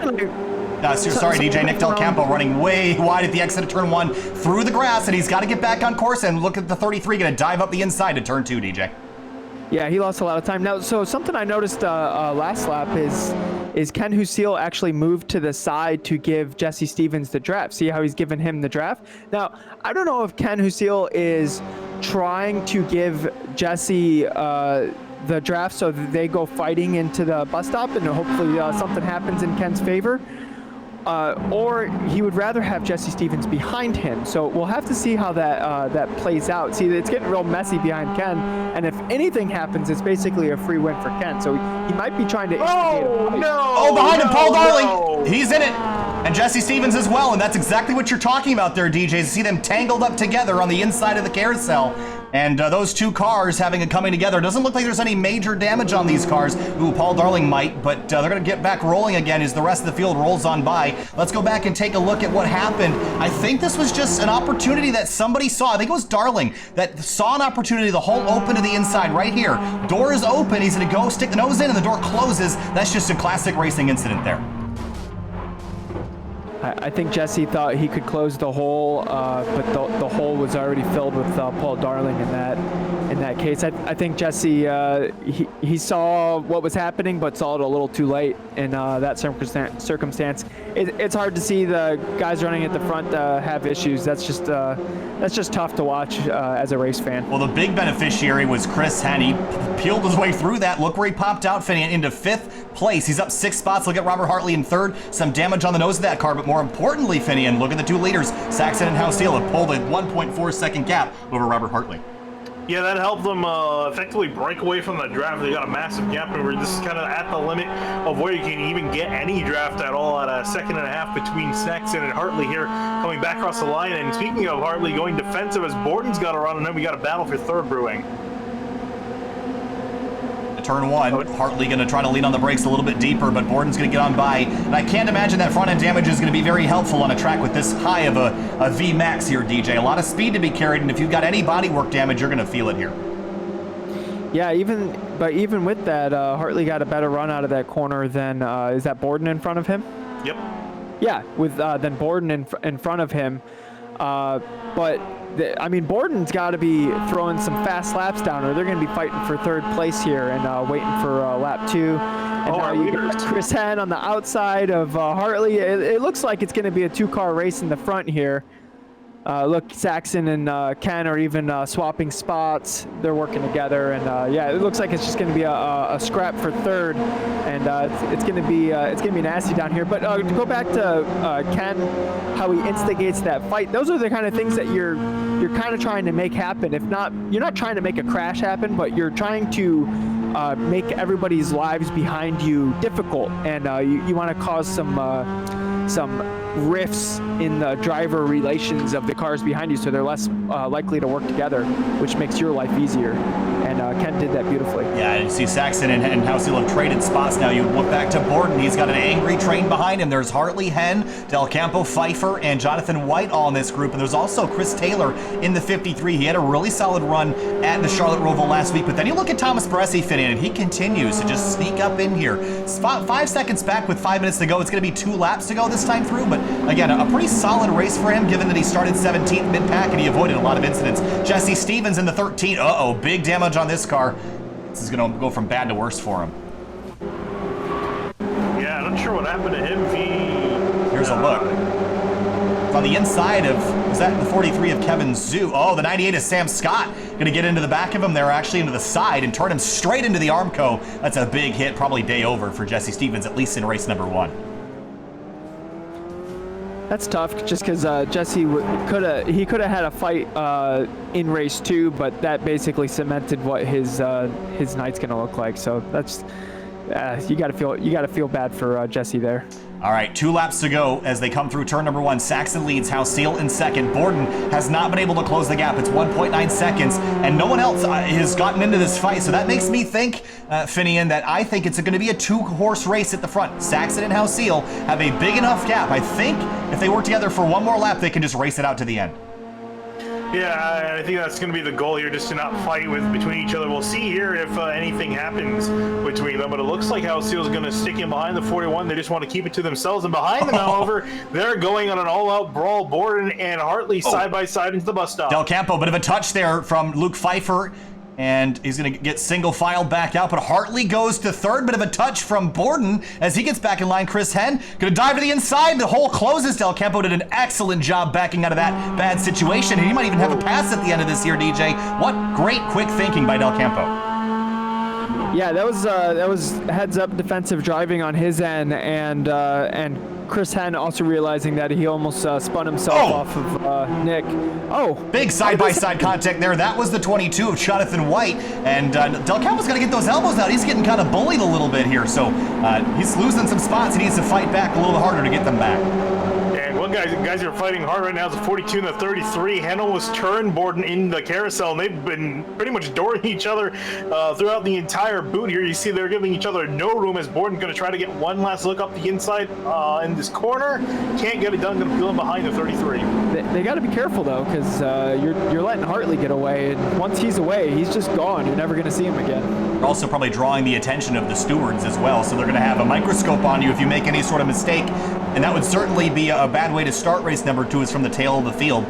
Speaker 1: Sorry, DJ. Nick Del Campo running way wide at the exit of turn 1 through the grass, and he's got to get back on course. And look at the 33 going to dive up the inside to turn 2, DJ.
Speaker 3: Yeah, he lost a lot of time. Now, so something I noticed last lap is Ken Husil actually moved to the side to give Jesse Stevens the draft. See how he's giving him the draft? Now, I don't know if Ken Husil is trying to give Jesse the draft so that they go fighting into the bus stop, and hopefully something happens in Ken's favor. Or he would rather have Jesse Stevens behind him. So we'll have to see how that plays out. See, it's getting real messy behind Ken, and if anything happens, it's basically a free win for Ken. So he might be trying to instigate a fight.
Speaker 1: Behind him, Paul Darling. He's in it. And Jesse Stevens as well, and that's exactly what you're talking about there, DJs. See them tangled up together on the inside of the carousel. And those two cars having it coming together. Doesn't look like there's any major damage on these cars. Ooh, Paul Darling might, but they're going to get back rolling again as the rest of the field rolls on by. Let's go back and take a look at what happened. I think this was just an opportunity that somebody saw. I think it was Darling that saw an opportunity. The hole open to the inside right here. Door is open. He's going to go stick the nose in, and the door closes. That's just a classic racing incident there.
Speaker 3: I think Jesse thought he could close the hole, but the hole was already filled with Paul Darling in that case. I think Jesse he saw what was happening, but saw it a little too late in that circumstance. It's hard to see the guys running at the front have issues. That's just tough to watch as a race fan.
Speaker 1: Well, the big beneficiary was Chris Henn. He peeled his way through that. Look where he popped out, Finian, into 5th place. He's up 6 spots. Look at Robert Hartley in 3rd. Some damage on the nose of that car, but more importantly, Finian, look at the 2 leaders. Saxon and Houseel have pulled a 1.4 second gap over Robert Hartley.
Speaker 2: Yeah, that helped them effectively break away from the draft. They got a massive gap, and this is kind of at the limit of where you can even get any draft at all, at a 1.5 seconds between Saxon and Hartley here, coming back across the line. And speaking of Hartley going defensive, as Borden's got a run, and then we got a battle for 3rd brewing.
Speaker 1: Turn 1, Hartley going to try to lean on the brakes a little bit deeper, but Borden's going to get on by. And I can't imagine that front end damage is going to be very helpful on a track with this high of a V max here, DJ. A lot of speed to be carried, and if you've got any bodywork damage, you're going to feel it here.
Speaker 3: Yeah, even with that, Hartley got a better run out of that corner than is that Borden in front of him?
Speaker 2: Yep.
Speaker 3: Yeah, with than Borden in front of him, but. I mean, Borden's got to be throwing some fast laps down, or they're going to be fighting for 3rd place here and waiting for lap 2. And now you got Chris Henn on the outside of Hartley. It looks like it's going to be a 2-car race in the front here. Look, Saxon and Ken are even swapping spots. They're working together, and yeah, it looks like it's just going to be a scrap for 3rd, and it's going to be nasty down here. But to go back to Ken, how he instigates that fight. Those are the kind of things that you're kind of trying to make happen. If not, you're not trying to make a crash happen, but you're trying to make everybody's lives behind you difficult, and you want to cause some rifts in the driver relations of the cars behind you, so they're less likely to work together, which makes your life easier. And Ken did that beautifully.
Speaker 1: Yeah, you see Saxon and Houseel have traded spots now. You look back to Borden. He's got an angry train behind him. There's Hartley, Henn, Del Campo, Pfeiffer, and Jonathan White all in this group. And there's also Chris Taylor in the 53. He had a really solid run at the Charlotte Roval last week. But then you look at Thomas Bressi fit in, and he continues to just sneak up in here. 5 seconds back with 5 minutes to go. It's going to be 2 laps to go this time through. But again, a pretty solid race for him, given that he started 17th mid-pack and he avoided a lot of incidents. Jesse Stevens in the 13. Uh-oh, big damage on this car. This is going to go from bad to worse for him.
Speaker 2: Yeah, I'm not sure what happened to him.
Speaker 1: Here's a look. It's on the inside of, was that the 43 of Kevin Zhu? Oh, the 98 is Sam Scott. Going to get into the back of him there, actually into the side, and turn him straight into the Armco. That's a big hit, probably day over for Jesse Stevens, at least in race number 1.
Speaker 3: That's tough, just because Jesse could have had a fight in race 2, but that basically cemented what his night's gonna look like. So that's you gotta feel bad for Jesse there.
Speaker 1: All right, 2 laps to go as they come through turn number 1. Saxon leads, Houseel in second. Borden has not been able to close the gap. It's 1.9 seconds, and no one else has gotten into this fight. So that makes me think, Finian, that I think it's going to be a 2-horse race at the front. Saxon and Houseel have a big enough gap. I think if they work together for one more lap, they can just race it out to the end.
Speaker 2: Yeah, I think that's going to be the goal here, just to not fight between each other. We'll see here if anything happens between them, but it looks like Houseel's going to stick in behind the 41. They just want to keep it to themselves, and behind them, however, they're going on an all-out brawl. Borden and Hartley side by side into the bus stop.
Speaker 1: Del Campo, bit of a touch there from Luke Pfeiffer, and he's going to get single filed back out, but Hartley goes to third. Bit of a touch from Borden as he gets back in line. Chris Henn going to dive to the inside. The hole closes. Del Campo did an excellent job backing out of that bad situation, and he might even have a pass at the end of this here, DJ. What great quick thinking by Del Campo.
Speaker 3: Yeah, that was heads-up defensive driving on his end, and Chris Henn also realizing that he almost spun himself off of Nick.
Speaker 1: Big side-by-side contact there. That was the 22 of Jonathan White, and Del Campo's got to get those elbows out. He's getting kind of bullied a little bit here, so he's losing some spots. He needs to fight back a little harder to get them back.
Speaker 2: Guys are fighting hard right now. It's the 42 and the 33. Henn was turned Borden in the carousel, and they've been pretty much dooring each other throughout the entire boot here. You see they're giving each other no room as Borden's going to try to get one last look up the inside in this corner. Can't get it done. Going to peel him behind the 33.
Speaker 3: They got to be careful, though, because you're letting Hartley get away, and once he's away, he's just gone. You're never going to see him again.
Speaker 1: They're also probably drawing the attention of the stewards as well, so they're going to have a microscope on you if you make any sort of mistake, and that would certainly be a bad way to start race number 2 is from the tail of the field,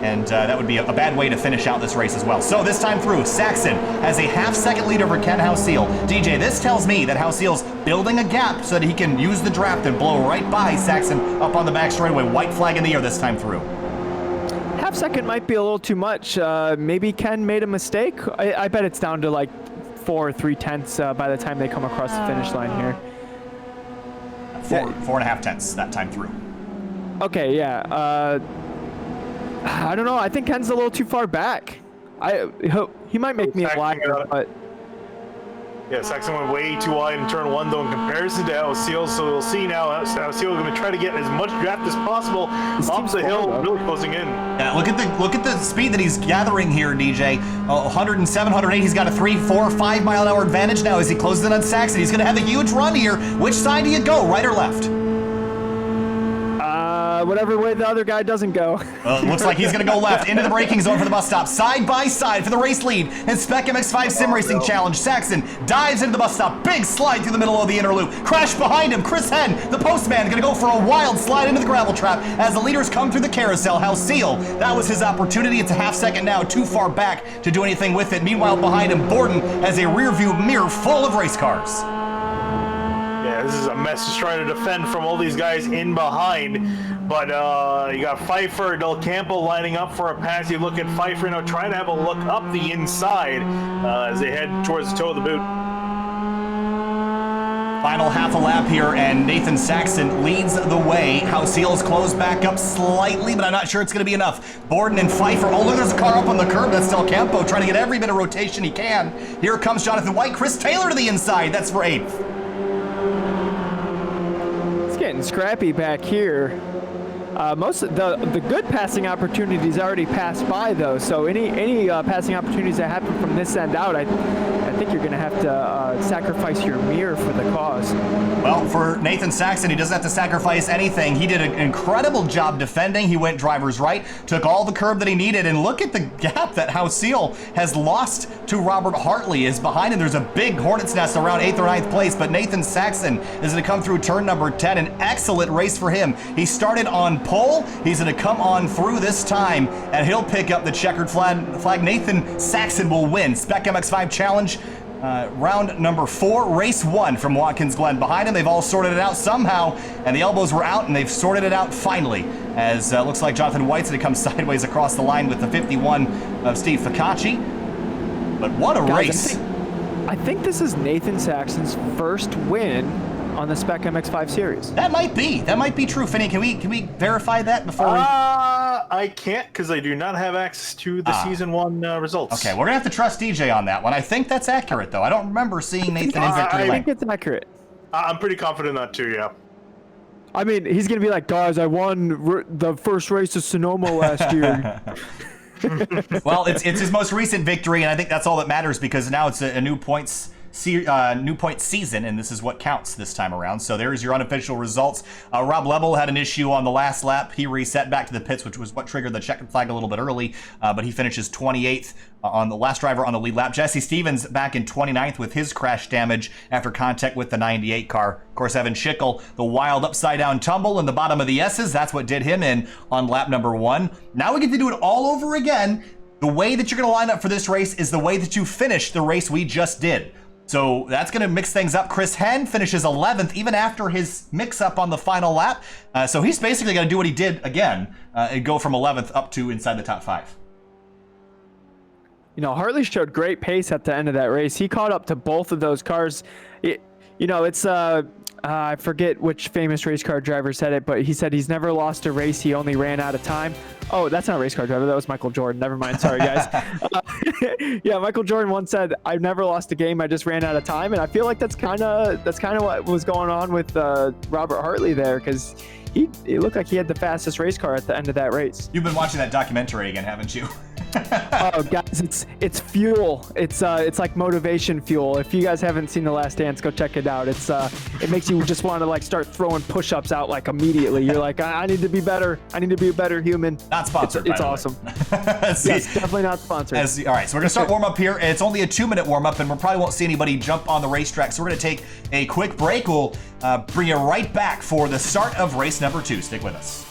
Speaker 1: and that would be a bad way to finish out this race as well. So this time through, Saxon has a half-second lead over Ken Houseel. DJ, this tells me that Houseel's building a gap so that he can use the draft and blow right by Saxon up on the back straightaway. White flag in the air this time through.
Speaker 3: Half-second might be a little too much. Maybe Ken made a mistake. I bet it's down to like 4 or 3/10 by the time they come across the finish line here.
Speaker 1: 4.5 tenths that time through.
Speaker 3: Okay, yeah. I don't know. I think Ken's a little too far back. He might make me a liar, but
Speaker 2: yeah, Saxon went way too wide in turn 1 though in comparison to Houseel. So we'll see now Houseel going to try to get as much draft as possible off the hill, really closing in.
Speaker 1: Yeah, look at the speed that he's gathering here, DJ. 107, 108. He's got a 3, 4, 5 mile an hour advantage now as he closes in on Saxon. He's going to have a huge run here. Which side do you go, right or left?
Speaker 3: Whatever way the other guy doesn't go.
Speaker 1: Looks like he's going to go left into the braking zone for the bus stop. Side by side for the race lead and SPEC MX-5 SimRacing Challenge. Saxon dives into the bus stop. Big slide through the middle of the inner loop. Crash behind him. Chris Henn, the postman, going to go for a wild slide into the gravel trap as the leaders come through the carousel. Houseel, that was his opportunity. It's a half second now, too far back to do anything with it. Meanwhile, behind him, Borden has a rear view mirror full of race cars.
Speaker 2: Yeah, this is a mess just trying to defend from all these guys in behind. But you got Pfeiffer, Del Campo lining up for a pass. You look at Pfeiffer now trying to have a look up the inside as they head towards the toe of the boot.
Speaker 1: Final half a lap here, and Nathan Saxon leads the way. Houseel's closed back up slightly, but I'm not sure it's going to be enough. Borden and Pfeiffer. Oh, look, there's a car up on the curb. That's Del Campo trying to get every bit of rotation he can. Here comes Jonathan White. Chris Taylor to the inside. That's for 8th.
Speaker 3: It's getting scrappy back here. Most of the good passing opportunities already passed by, though. So any passing opportunities that happen from this end out, I think you're going to have to sacrifice your mirror for the cause.
Speaker 1: Well, for Nathan Saxon, he doesn't have to sacrifice anything. He did an incredible job defending. He went driver's right, took all the curb that he needed, and look at the gap that Houseel has lost to Robert Hartley. Is behind him. There's a big hornet's nest around 8th or 9th place, but Nathan Saxon is going to come through turn number 10. An excellent race for him. He started on pole. He's going to come on through this time, and he'll pick up the checkered flag. Nathan Saxon will win. SPEC MX-5 Challenge. round number 4, race 1 from Watkins Glen. Behind him, they've all sorted it out somehow, and the elbows were out, and they've sorted it out finally, as looks like Jonathan White's going to come sideways across the line with the 51 of Steve Ficacci. But what a race.
Speaker 3: I think this is Nathan Saxon's first win on the SPEC MX-5 series.
Speaker 1: That might be true. Finney, can we verify that before we...
Speaker 2: I can't, because I do not have access to the season 1 results.
Speaker 1: Okay, we're gonna have to trust DJ on that one. I think that's accurate, though. I don't remember seeing Nathan in victory lane.
Speaker 3: I think it's accurate.
Speaker 2: I'm pretty confident in that too, yeah.
Speaker 3: I mean, he's gonna be like, guys, I won the first race of Sonoma last year.
Speaker 1: Well, it's his most recent victory, and I think that's all that matters, because now it's a new points season, and this is what counts this time around. So there's your unofficial results. Rob Lebel had an issue on the last lap. He reset back to the pits, which was what triggered the checkered flag a little bit early, but he finishes 28th on the last driver on the lead lap. Jesse Stevens back in 29th with his crash damage after contact with the 98 car. Of course, Evan Schickel, the wild upside down tumble in the bottom of the S's, that's what did him in on lap number 1. Now we get to do it all over again. The way that you're going to line up for this race is the way that you finished the race we just did. So that's going to mix things up. Chris Henn finishes 11th even after his mix-up on the final lap. So he's basically going to do what he did again and go from 11th up to inside the top 5.
Speaker 3: You know, Hartley showed great pace at the end of that race. He caught up to both of those cars. It's I forget which famous race car driver said it, but he said he's never lost a race. He only ran out of time. Oh, that's not a race car driver. That was Michael Jordan. Never mind. Sorry, guys. Yeah, Michael Jordan once said, "I've never lost a game. I just ran out of time." And I feel like that's kind of what was going on with Robert Hartley there, because it looked like he had the fastest race car at the end of that race.
Speaker 1: You've been watching that documentary again, haven't you?
Speaker 3: Oh, guys, it's fuel. It's like motivation fuel. If you guys haven't seen The Last Dance, go check it out. It makes you just want to like start throwing push-ups out like immediately. You're like, I need to be better. I need to be a better human.
Speaker 1: Not sponsored.
Speaker 3: It's awesome. Yes, definitely not sponsored.
Speaker 1: All right, so we're gonna start warm up here. It's only a 2-minute warm up, and we probably won't see anybody jump on the racetrack. So we're gonna take a quick break. We'll bring you right back for the start of race number 2. Stick with us.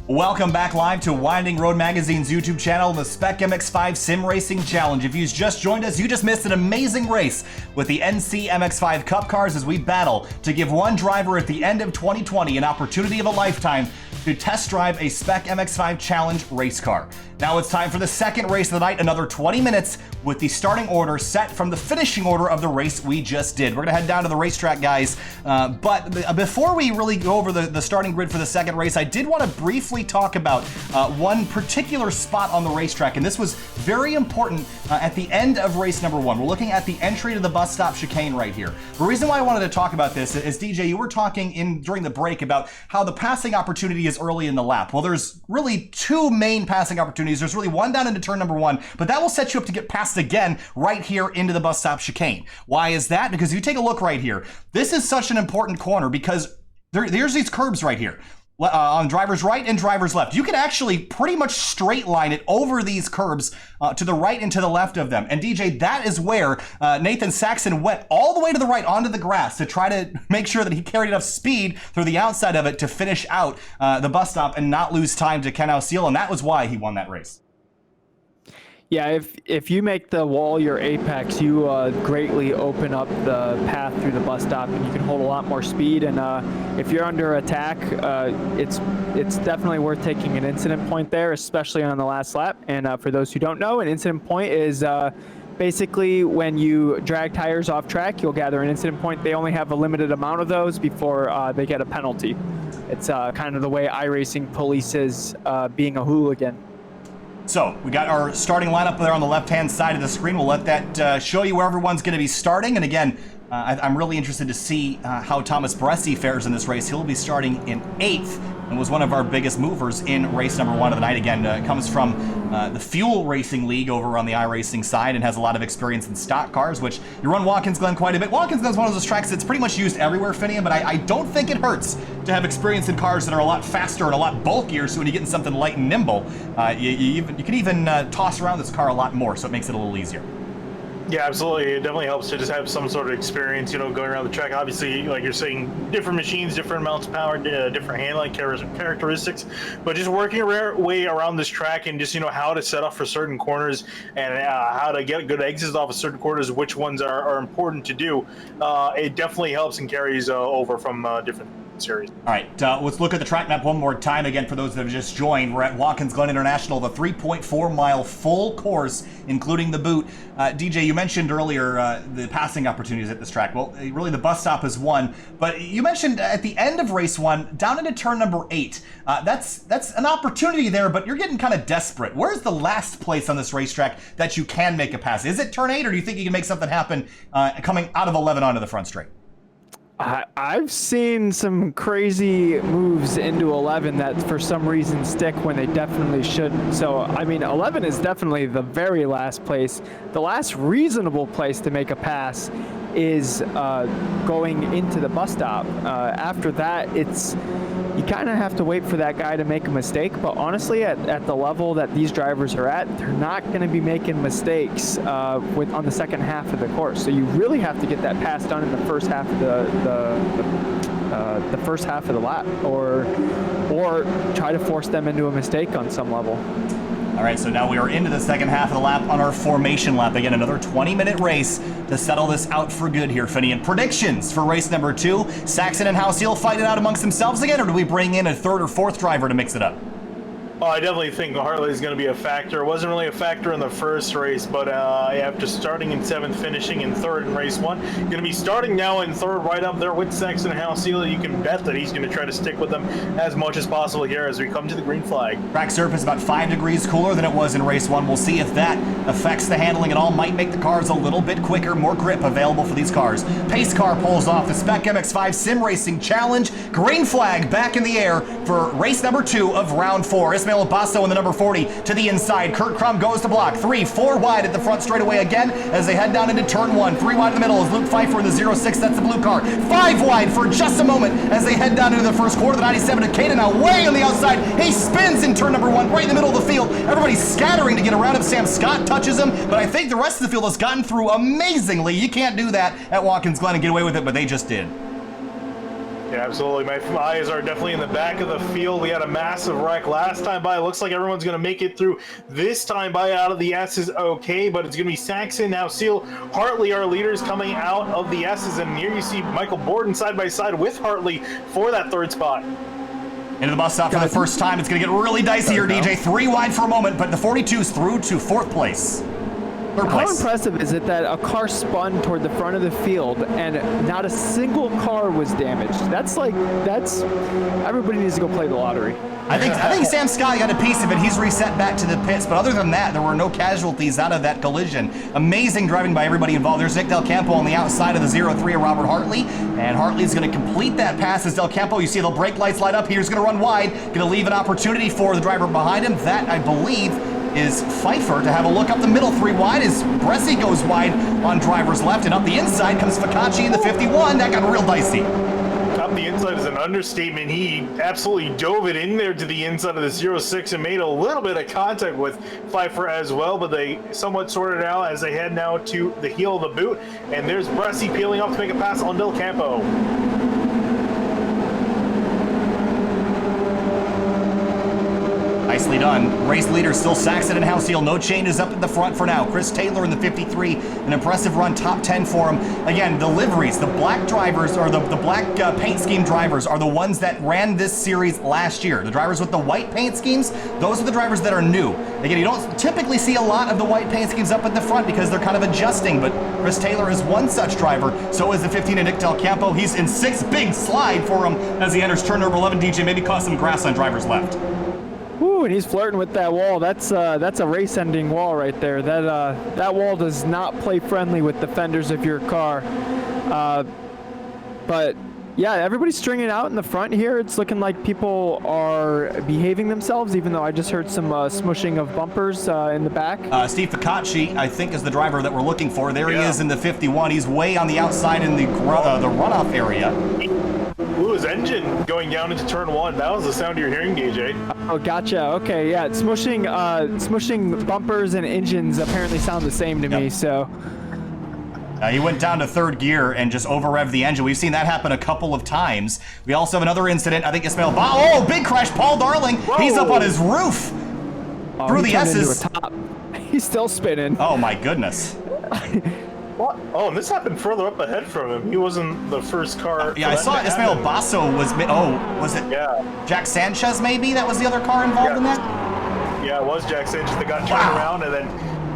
Speaker 1: Welcome back live to Winding Road Magazine's YouTube channel, the SPEC MX-5 Sim Racing Challenge. If you've just joined us, you just missed an amazing race with the NC MX-5 Cup cars as we battle to give one driver at the end of 2020 an opportunity of a lifetime to test drive a SPEC MX-5 Challenge race car. Now it's time for the second race of the night, another 20 minutes with the starting order set from the finishing order of the race we just did. We're gonna head down to the racetrack, guys. But before we really go over the starting grid for the second race, I did want to briefly talk about one particular spot on the racetrack, and this was very important at the end of race number 1. We're looking at the entry to the bus stop chicane right here. The reason why I wanted to talk about this is, DJ, you were talking during the break about how the passing opportunity is early in the lap. Well, there's really two main passing opportunities. There's really one down into turn number 1, but that will set you up to get passed again right here into the bus stop chicane. Why is that? Because if you take a look right here, this is such an important corner because there's these curbs right here. On driver's right and driver's left. You can actually pretty much straight line it over these curbs to the right and to the left of them. And DJ, that is where Nathan Saxon went all the way to the right onto the grass to try to make sure that he carried enough speed through the outside of it to finish out the bus stop and not lose time to Ken Ausiel, and that was why he won that race.
Speaker 3: Yeah, if you make the wall your apex, you greatly open up the path through the bus stop, and you can hold a lot more speed. And if you're under attack, it's definitely worth taking an incident point there, especially on the last lap. And for those who don't know, an incident point is basically when you drag tires off track, you'll gather an incident point. They only have a limited amount of those before they get a penalty. It's kind of the way iRacing polices being a hooligan.
Speaker 1: So we got our starting lineup there on the left-hand side of the screen. We'll let that show you where everyone's going to be starting. And again, I'm really interested to see how Thomas Bressi fares in this race. He'll be starting in 8th and was one of our biggest movers in race number 1 of the night. Again, comes from the Fuel Racing League over on the iRacing side and has a lot of experience in stock cars, which you run Watkins Glen quite a bit. Watkins Glen is one of those tracks that's pretty much used everywhere, Finian, but I don't think it hurts to have experience in cars that are a lot faster and a lot bulkier, so when you get in something light and nimble, you can even toss around this car a lot more, so it makes it a little easier.
Speaker 2: Yeah, absolutely. It definitely helps to just have some sort of experience, going around the track. Obviously, like you're saying, different machines, different amounts of power, different handling characteristics, but just working your way around this track and just, how to set up for certain corners and how to get good exits off of certain corners, which ones are important to do. It definitely helps and carries over from different series. All
Speaker 1: right, let's look at the track map one more time again for those that have just joined. We're at Watkins Glen International, the 3.4-mile full course, including the boot. DJ, you mentioned earlier the passing opportunities at this track. Well, really the bus stop is one, but you mentioned at the end of race 1, down into turn number 8. That's an opportunity there, but you're getting kind of desperate. Where's the last place on this racetrack that you can make a pass? Is it turn 8, or do you think you can make something happen coming out of 11 onto the front straight?
Speaker 3: I've seen some crazy moves into 11 that for some reason stick when they definitely shouldn't. So, 11 is definitely the very last place. The last reasonable place to make a pass is going into the bus stop. After that, you kind of have to wait for that guy to make a mistake. But honestly, at the level that these drivers are at, they're not going to be making mistakes on the second half of the course. So you really have to get that pass done in the first half of the first half of the lap, or try to force them into a mistake on some level.
Speaker 1: All right, so now we are into the second half of the lap on our formation lap. Again, another 20-minute race to settle this out for good here, Finian. Predictions for race number 2. Saxon and Ausiel fight it out amongst themselves again, or do we bring in a 3rd or 4th driver to mix it up?
Speaker 2: Well, I definitely think Hartley is going to be a factor. It wasn't really a factor in the first race, but after starting in 7th, finishing in 3rd in race 1, going to be starting now in 3rd, right up there with Saxon and Ausiel. You can bet that he's going to try to stick with them as much as possible here as we come to the green flag.
Speaker 1: Track surface about 5 degrees cooler than it was in race 1. We'll see if that affects the handling at all. Might make the cars a little bit quicker, more grip available for these cars. Pace car pulls off the SPEC MX-5 SimRacing Challenge. Green flag back in the air for race number 2 of round 4. Ismail Basso in the number 40 to the inside. Kurt Crum goes to block. 3, 4 wide at the front straightaway again as they head down into turn 1. 3 wide in the middle is Luke Pfeiffer in the 06. That's the blue car. 5 wide for just a moment as they head down into the first quarter. The 97 to Caden now way on the outside. He spins in turn number 1 right in the middle of the field. Everybody's scattering to get around him. Sam Scott touches him, but I think the rest of the field has gotten through amazingly. You can't do that at Watkins Glen and get away with it, but they just did.
Speaker 2: Yeah, absolutely. My eyes are definitely in the back of the field. We had a massive wreck last time by. It looks like everyone's going to make it through this time by out of the S's okay, but it's going to be Saxon, Ausiel, Hartley, our leaders coming out of the S's, and here you see Michael Borden side by side with Hartley for that 3rd spot.
Speaker 1: Into the bus stop for the first time. It's going to get really dicey here, DJ. 3 wide for a moment, but the 42's through to 4th place.
Speaker 3: How impressive is it that a car spun toward the front of the field and not a single car was damaged? That's everybody needs to go play the lottery.
Speaker 1: I think Sam Scott got a piece of it. He's reset back to the pits, but other than that, there were no casualties out of that collision. Amazing driving by everybody involved. There's Nick Del Campo on the outside of the 0-3 of Robert Hartley, and Hartley's going to complete that pass as Del Campo. You see the brake lights light up. He's going to run wide, going to leave an opportunity for the driver behind him. That, I believe, is Pfeiffer to have a look up the middle 3 wide as Bresci goes wide on driver's left, and up the inside comes Ficacci in the 51. That got real dicey.
Speaker 2: Up the inside is an understatement. He absolutely dove it in there to the inside of the 0-6 and made a little bit of contact with Pfeiffer as well, but they somewhat sorted it out as they head now to the heel of the boot, and there's Bresci peeling off to make a pass on Del Campo.
Speaker 1: Nicely done. Race leader still Saxon and Halcyon. No changes up at the front for now. Chris Taylor in the 53. An impressive run, top 10 for him. Again, the liveries, the black drivers, or the black paint scheme drivers are the ones that ran this series last year. The drivers with the white paint schemes, those are the drivers that are new. Again, you don't typically see a lot of the white paint schemes up at the front because they're kind of adjusting, but Chris Taylor is one such driver. So is the 15 of Nick Del Campo. He's in 6th, big slide for him as he enters turn number 11. DJ maybe caught some grass on driver's left.
Speaker 3: Ooh, and he's flirting with that wall. That's a race-ending wall right there. That wall does not play friendly with the fenders of your car. But yeah, everybody's stringing out in the front here. It's looking like people are behaving themselves, even though I just heard some smushing of bumpers in the back.
Speaker 1: Steve Ficacci, I think, is the driver that we're looking for. There he is in the 51. He's way on the outside in the runoff area.
Speaker 2: Ooh, his engine going down into turn 1. That was the sound you're hearing, DJ.
Speaker 3: Oh, gotcha. Okay, yeah. Smushing bumpers and engines apparently sound the same to me, so.
Speaker 1: He went down to 3rd gear and just over-revved the engine. We've seen that happen a couple of times. We also have another incident. I think Ismail big crash. Paul Darling. Whoa. He's up on his roof. Through the S's.
Speaker 3: He's still spinning.
Speaker 1: Oh, my goodness.
Speaker 2: What? Oh, and this happened further up ahead from him. He wasn't the first car.
Speaker 1: Yeah, I saw Ismail Basso was. Was it?
Speaker 2: Yeah.
Speaker 1: Jack Sanchez? Maybe that was the other car involved in that.
Speaker 2: Yeah, it was Jack Sanchez that got turned around, and then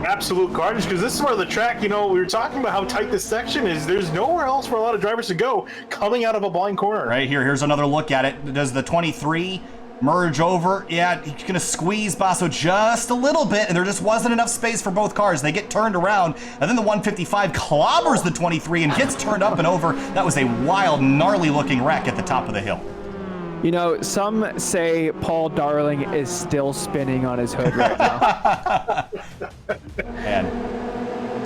Speaker 2: absolute carnage. Because this is where the track. You know, we were talking about how tight this section is. There's nowhere else for a lot of drivers to go coming out of a blind corner.
Speaker 1: Right here. Here's another look at it. Does the 23 merge over? Yeah, he's going to squeeze Basso just a little bit, and there just wasn't enough space for both cars. They get turned around, and then the 155 clobbers the 23 and gets turned up and over. That was a wild, gnarly-looking wreck at the top of the hill.
Speaker 3: You know, some say Paul Darling is still spinning on his hood right now.
Speaker 1: Man.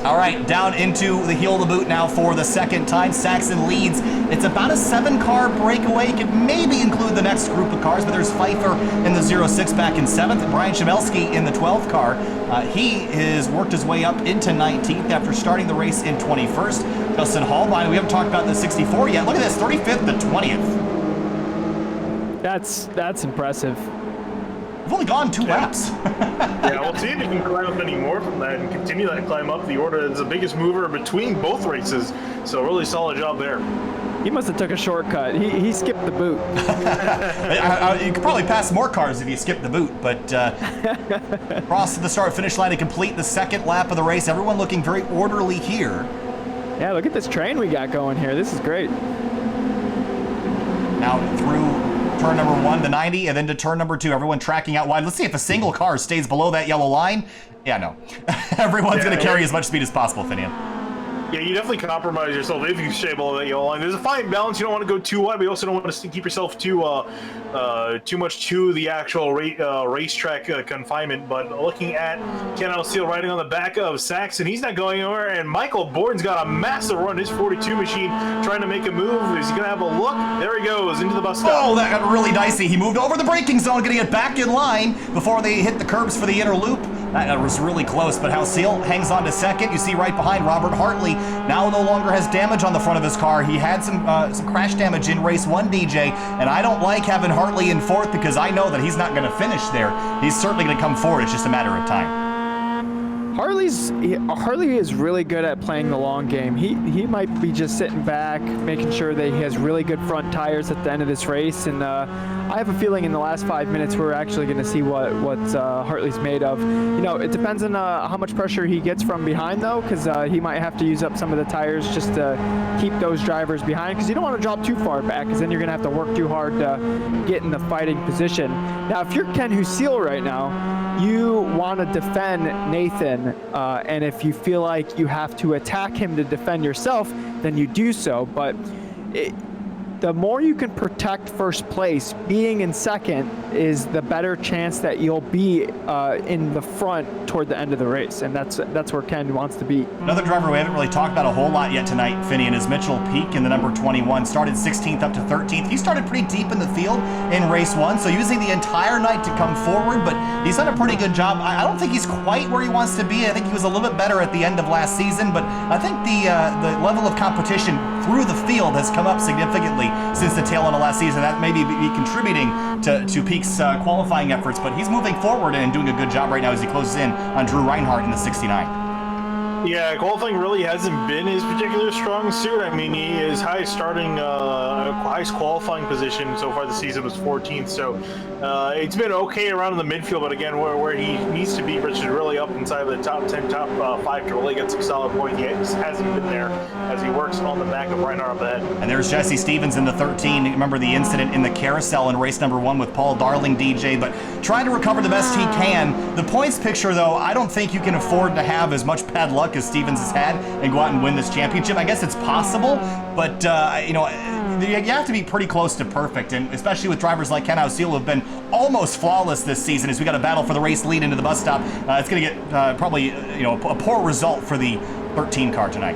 Speaker 1: All right, down into the heel of the boot now for the 2nd time. Saxon leads. It's about a 7-car breakaway. You could maybe include the next group of cars, but there's Pfeiffer in the 0-6 back in 7th. Brian Chemelski in the 12th car. He has worked his way up into 19th after starting the race in 21st. Justin Hallbein, we haven't talked about the 64 yet. Look at this, 35th to 20th.
Speaker 3: That's impressive.
Speaker 1: We've only gone 2 laps.
Speaker 2: Yeah, we'll see if he can climb up any more from that and continue that climb up the order. It's the biggest mover between both races, so really solid job there.
Speaker 3: He must have took a shortcut. He skipped the boot.
Speaker 1: You could probably pass more cars if you skipped the boot, but cross to the start-finish line to complete the 2nd lap of the race. Everyone looking very orderly here.
Speaker 3: Yeah, look at this train we got going here. This is great.
Speaker 1: Now through turn number 1, the 90, and then to turn number 2. Everyone tracking out wide. Let's see if a single car stays below that yellow line. Yeah, no. Everyone's going to carry as much speed as possible, Finian.
Speaker 2: Yeah, you definitely compromise yourself if you stay below that yellow line. There's a fine balance. You don't want to go too wide, but you also don't want to keep yourself too much to the actual racetrack confinement. But looking at Ken Alceel riding on the back of Saxon, he's not going anywhere. And Michael Borden's got a massive run. His 42 machine trying to make a move. Is he going to have a look? There he goes into the bus stop.
Speaker 1: Oh, that got really dicey. He moved over the braking zone, going to get back in line before they hit the curbs for the inner loop. That was really close, but Halceel hangs on to 2nd. You see right behind Robert Hartley now no longer has damage on the front of his car. He had some crash damage in race 1, DJ, and I don't like having Hartley in 4th because I know that he's not going to finish there. He's certainly going to come forward. It's just a matter of time.
Speaker 3: Hartley is really good at playing the long game. He might be just sitting back, making sure that he has really good front tires at the end of this race, and I have a feeling in the last 5 minutes we're actually going to see what Hartley's made of. You know, it depends on how much pressure he gets from behind, though, because he might have to use up some of the tires just to keep those drivers behind, because you don't want to drop too far back, because then you're going to have to work too hard to get in the fighting position. Now, if you're Ken Husil right now, you want to defend Nathan, and if you feel like you have to attack him to defend yourself, then you do so. But the more you can protect first place, being in second is the better chance that you'll be in the front toward the end of the race, and that's where Ken wants to be.
Speaker 1: Another driver we haven't really talked about a whole lot yet tonight, Finian, is Mitchell Peak in the number 21. Started 16th up to 13th. He started pretty deep in the field in race 1, so using the entire night to come forward, but he's done a pretty good job. I don't think he's quite where he wants to be. I think he was a little bit better at the end of last season, but I think the level of competition through the field has come up significantly since the tail end of last season. That may be contributing to Peak's qualifying efforts, but he's moving forward and doing a good job right now as he closes in on Drew Reinhardt in the 69.
Speaker 2: Yeah, qualifying really hasn't been his particular strong suit. I mean, his highest qualifying position so far this season was 14th, so it's been okay around in the midfield, but again, where he needs to be, which is really up inside of the top 10, top 5 to really get some solid points. He hasn't been there as he works on the back of Reinhardt up ahead.
Speaker 1: And there's Jesse Stevens in the 13. Remember the incident in the carousel in race number 1 with Paul Darling, DJ, but trying to recover the best he can. The points picture, though, I don't think you can afford to have as much bad luck as Stevens has had and go out and win this championship. I guess it's possible, but you know, you have to be pretty close to perfect, and especially with drivers like Ken Husil who have been almost flawless this season. As we got a battle for the race lead into the bus stop, it's going to get probably a poor result for the 13 car tonight.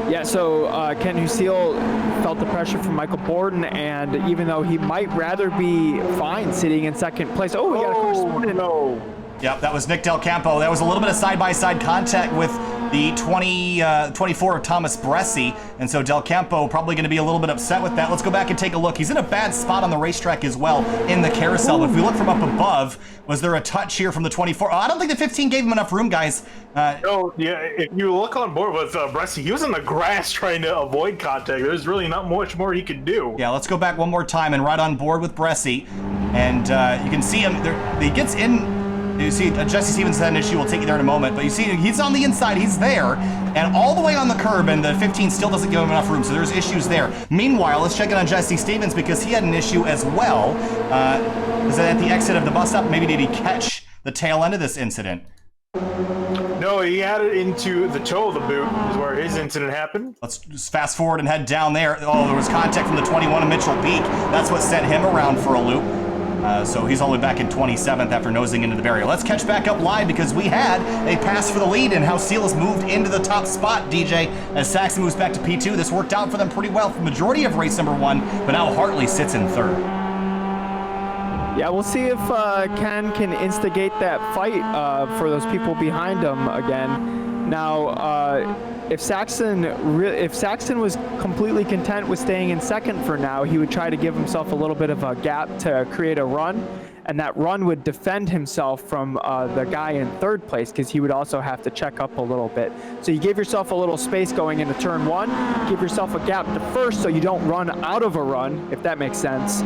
Speaker 3: Yeah, so Ken Husil felt the pressure from Michael Borden, and even though he might rather be fine sitting in second place, we got a car spun in.
Speaker 2: No.
Speaker 1: Yep, that was Nick Del Campo. That was a little bit of side-by-side contact with the 24 of Thomas Bresci, and so Del Campo probably going to be a little bit upset with that. Let's go back and take a look. He's in a bad spot on the racetrack as well in the carousel, but if we look from up above, was there a touch here from the 24? I don't think the 15 gave him enough room, guys.
Speaker 2: No, yeah, if you look on board with Bresci, he was in the grass trying to avoid contact. There's really not much more he could do.
Speaker 1: Yeah, let's go back one more time and right on board with Bresci, and you can see him there. He gets in. You see, Jesse Stevens had an issue. We'll take you there in a moment. But you see, he's on the inside. He's there. And all the way on the curb, and the 15 still doesn't give him enough room. So there's issues there. Meanwhile, let's check in on Jesse Stevens because he had an issue as well. Was that at the exit of the bus stop? Maybe did he catch the tail end of this incident?
Speaker 2: No, he had it into the toe of the boot is where his incident happened.
Speaker 1: Let's just fast forward and head down there. Oh, there was contact from the 21 of Mitchell Peak. That's what sent him around for a loop. So he's all the way back in 27th after nosing into the barrier. Let's catch back up live because we had a pass for the lead and Husil has moved into the top spot, DJ, as Saxon moves back to P2. This worked out for them pretty well for the majority of race number 1, but now Hartley sits in 3rd.
Speaker 3: Yeah, we'll see if Ken can instigate that fight for those people behind him again. Now, if Saxon was completely content with staying in second for now, he would try to give himself a little bit of a gap to create a run, and that run would defend himself from the guy in 3rd place because he would also have to check up a little bit. So you give yourself a little space going into turn 1, give yourself a gap to 1st so you don't run out of a run, if that makes sense.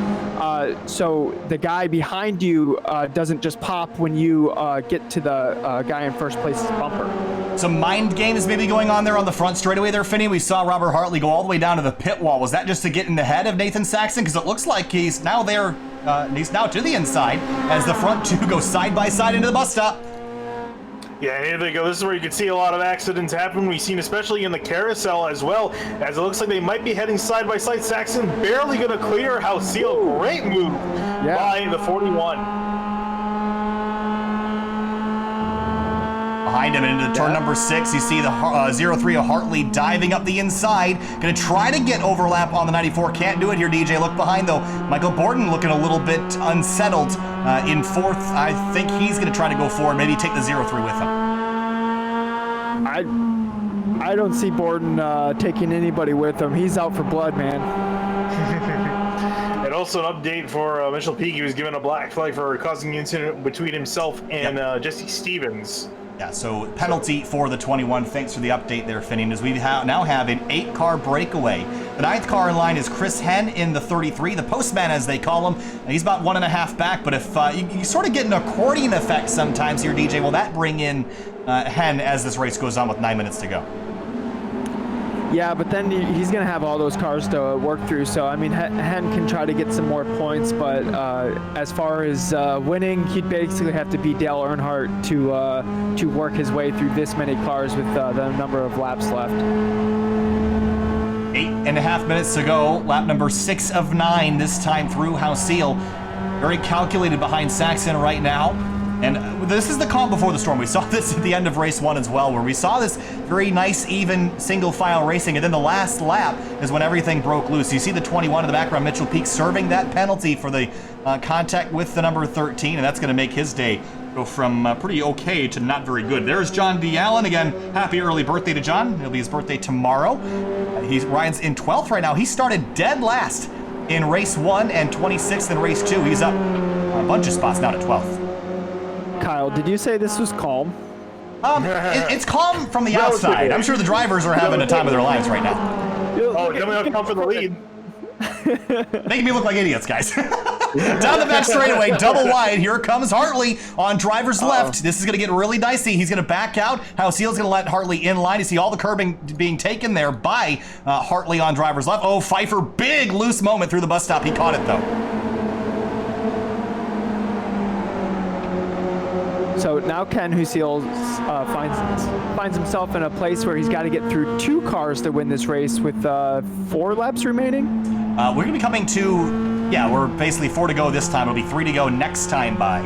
Speaker 3: So the guy behind you doesn't just pop when you get to the guy in 1st place's bumper.
Speaker 1: Some mind games maybe going on there on the front straightaway there, Finney. We saw Robert Hartley go all the way down to the pit wall. Was that just to get in the head of Nathan Saxon? Because it looks like he's now there. He's now to the inside as the front two go side by side into the bus stop.
Speaker 2: Yeah, here they go. This is where you can see a lot of accidents happen. We've seen especially in the carousel as well, as it looks like they might be heading side by side. Saxon barely going to clear Husil. Great move by the 41.
Speaker 1: Behind him and into turn number 6, you see the 0-3 of Hartley diving up the inside. Going to try to get overlap on the 94. Can't do it here, DJ. Look behind, though. Michael Borden looking a little bit unsettled in 4th. I think he's going to try to go forward, maybe take the 0-3 with him.
Speaker 3: I don't see Borden taking anybody with him. He's out for blood, man.
Speaker 2: And also an update for Mitchell Peak. He was given a black flag for causing the incident between himself and Jesse Stevens.
Speaker 1: Yeah, so penalty for the 21. Thanks for the update there, Finian, as we now have an 8-car breakaway. The 9th car in line is Chris Henn in the 33, the postman as they call him. He's about 1.5 back, but if you sort of get an accordion effect sometimes here, DJ, will that bring in Henn as this race goes on with 9 minutes to go?
Speaker 3: Yeah, but then he's going to have all those cars to work through. So, I mean, Henn can try to get some more points, but as far as winning, he'd basically have to beat Dale Earnhardt to work his way through this many cars with the number of laps left.
Speaker 1: 8.5 minutes to go. Lap number 6 of 9 this time through Hausiel. Very calculated behind Saxon right now. And this is the calm before the storm. We saw this at the end of race 1 as well, where we saw this very nice, even single-file racing, and then the last lap is when everything broke loose. You see the 21 in the background, Mitchell Peak, serving that penalty for the contact with the number 13, and that's going to make his day go from pretty okay to not very good. There's John D. Allen again. Happy early birthday to John. It'll be his birthday tomorrow. He rides in 12th right now. He started dead last in race 1 and 26th in race 2. He's up a bunch of spots now to 12th.
Speaker 3: Kyle, did you say this was calm?
Speaker 1: It's calm from the outside. I'm sure the drivers are having a time of their lives right now.
Speaker 2: Oh, definitely come for the lead.
Speaker 1: Making me look like idiots, guys. Down the back straightaway, double wide. Here comes Hartley on driver's left. This is going to get really dicey. He's going to back out. Hausiel's going to let Hartley in line. You see all the curbing being taken there by Hartley on driver's left. Oh, Pfeiffer, big loose moment through the bus stop. He caught it, though.
Speaker 3: So now Ken Hausiel finds himself in a place where he's got to get through 2 cars to win this race with 4 laps remaining.
Speaker 1: We're going to be coming to, we're basically 4 to go this time. It'll be 3 to go next time by.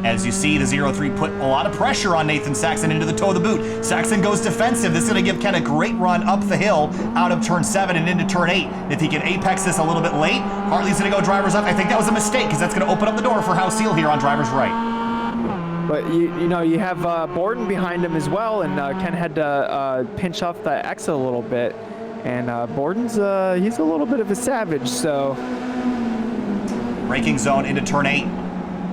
Speaker 1: As you see, the 0-3 put a lot of pressure on Nathan Saxon into the toe of the boot. Saxon goes defensive. This is going to give Ken a great run up the hill out of turn 7 and into turn 8. If he can apex this a little bit late, Hartley's going to go driver's left. I think that was a mistake because that's going to open up the door for Hausiel here on driver's right.
Speaker 3: But you have Borden behind him as well, and Ken had to pinch off the exit a little bit. And Borden's he's a little bit of a savage, so.
Speaker 1: Braking zone into turn 8.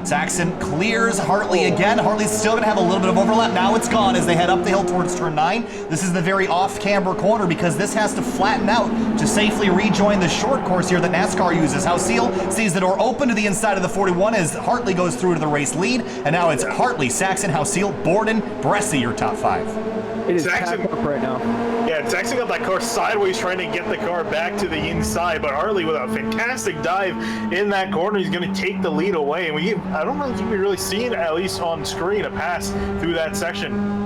Speaker 1: Saxon clears Hartley again. Hartley's still going to have a little bit of overlap. Now it's gone as they head up the hill towards turn 9. This is the very off-camber corner because this has to flatten out to safely rejoin the short course here that NASCAR uses. Hausiel sees the door open to the inside of the 41 as Hartley goes through to the race lead. And now it's Hartley, Saxon, Hausiel, Borden, Bresci, your top 5.
Speaker 3: It is packed up right now.
Speaker 2: Yeah, Saxon got that car sideways trying to get the car back to the inside, but Hartley with a fantastic dive in that corner, he's going to take the lead away. And I don't really think we really seen, at least on screen, a pass through that section.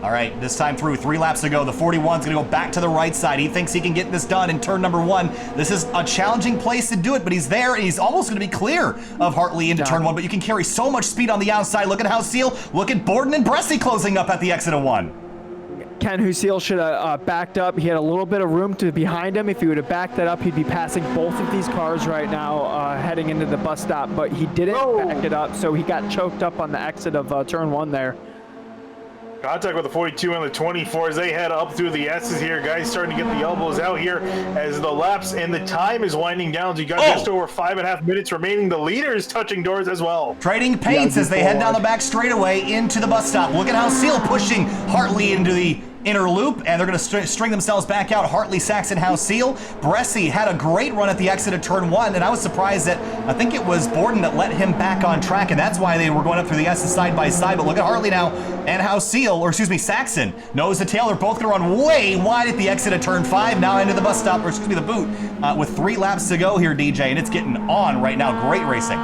Speaker 1: All right, this time through, 3 laps to go. The 41's going to go back to the right side. He thinks he can get this done in turn number 1. This is a challenging place to do it, but he's there, and he's almost going to be clear of Hartley into turn 1, but you can carry so much speed on the outside. Look at Hausiel. Look at Borden and Bresci closing up at the exit of 1.
Speaker 3: Ken Hausiel should have backed up. He had a little bit of room to behind him. If he would have backed that up, he'd be passing both of these cars right now heading into the bus stop, but he didn't back it up, so he got choked up on the exit of turn 1 there.
Speaker 2: Contact with the 42 and the 24 as they head up through the S's here. Guys starting to get the elbows out here as the laps and the time is winding down. So you got just over 5.5 minutes remaining. The leader is touching doors as well.
Speaker 1: Trading paints as they head down the back straightaway into the bus stop. Look at Hausiel pushing Hartley into the inner loop, and they're going to string themselves back out. Hartley, Saxon, Hausiel. Bresci had a great run at the exit of turn 1, and I was surprised that I think it was Borden that let him back on track, and that's why they were going up through the S's side by side. But look at Hartley now, and Saxon, nose to tail. They're both going to run way wide at the exit of turn 5, now into the bus stop, or the boot, with 3 laps to go here, DJ, and it's getting on right now. Great racing.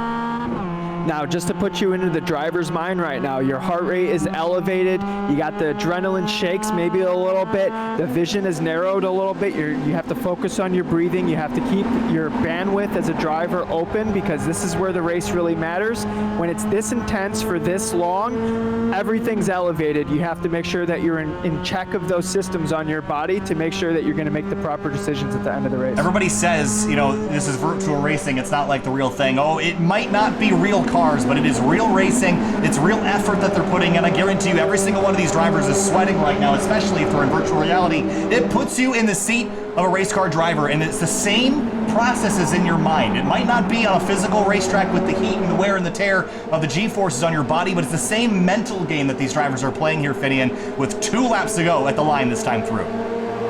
Speaker 3: Now, just to put you into the driver's mind right now, your heart rate is elevated. You got the adrenaline shakes maybe a little bit. The vision is narrowed a little bit. You have to focus on your breathing. You have to keep your bandwidth as a driver open because this is where the race really matters. When it's this intense for this long, everything's elevated. You have to make sure that you're in check of those systems on your body to make sure that you're going to make the proper decisions at the end of the race.
Speaker 1: Everybody says, this is virtual racing. It's not like the real thing. Oh, it might not be real cars, but it is real racing. It's real effort that they're putting in. I guarantee you every single one of these drivers is sweating right now, especially if they're in virtual reality. It puts you in the seat of a race car driver, and it's the same processes in your mind. It might not be on a physical racetrack with the heat and the wear and the tear of the G-forces on your body, but it's the same mental game that these drivers are playing here, Finian, with 2 laps to go at the line this time through.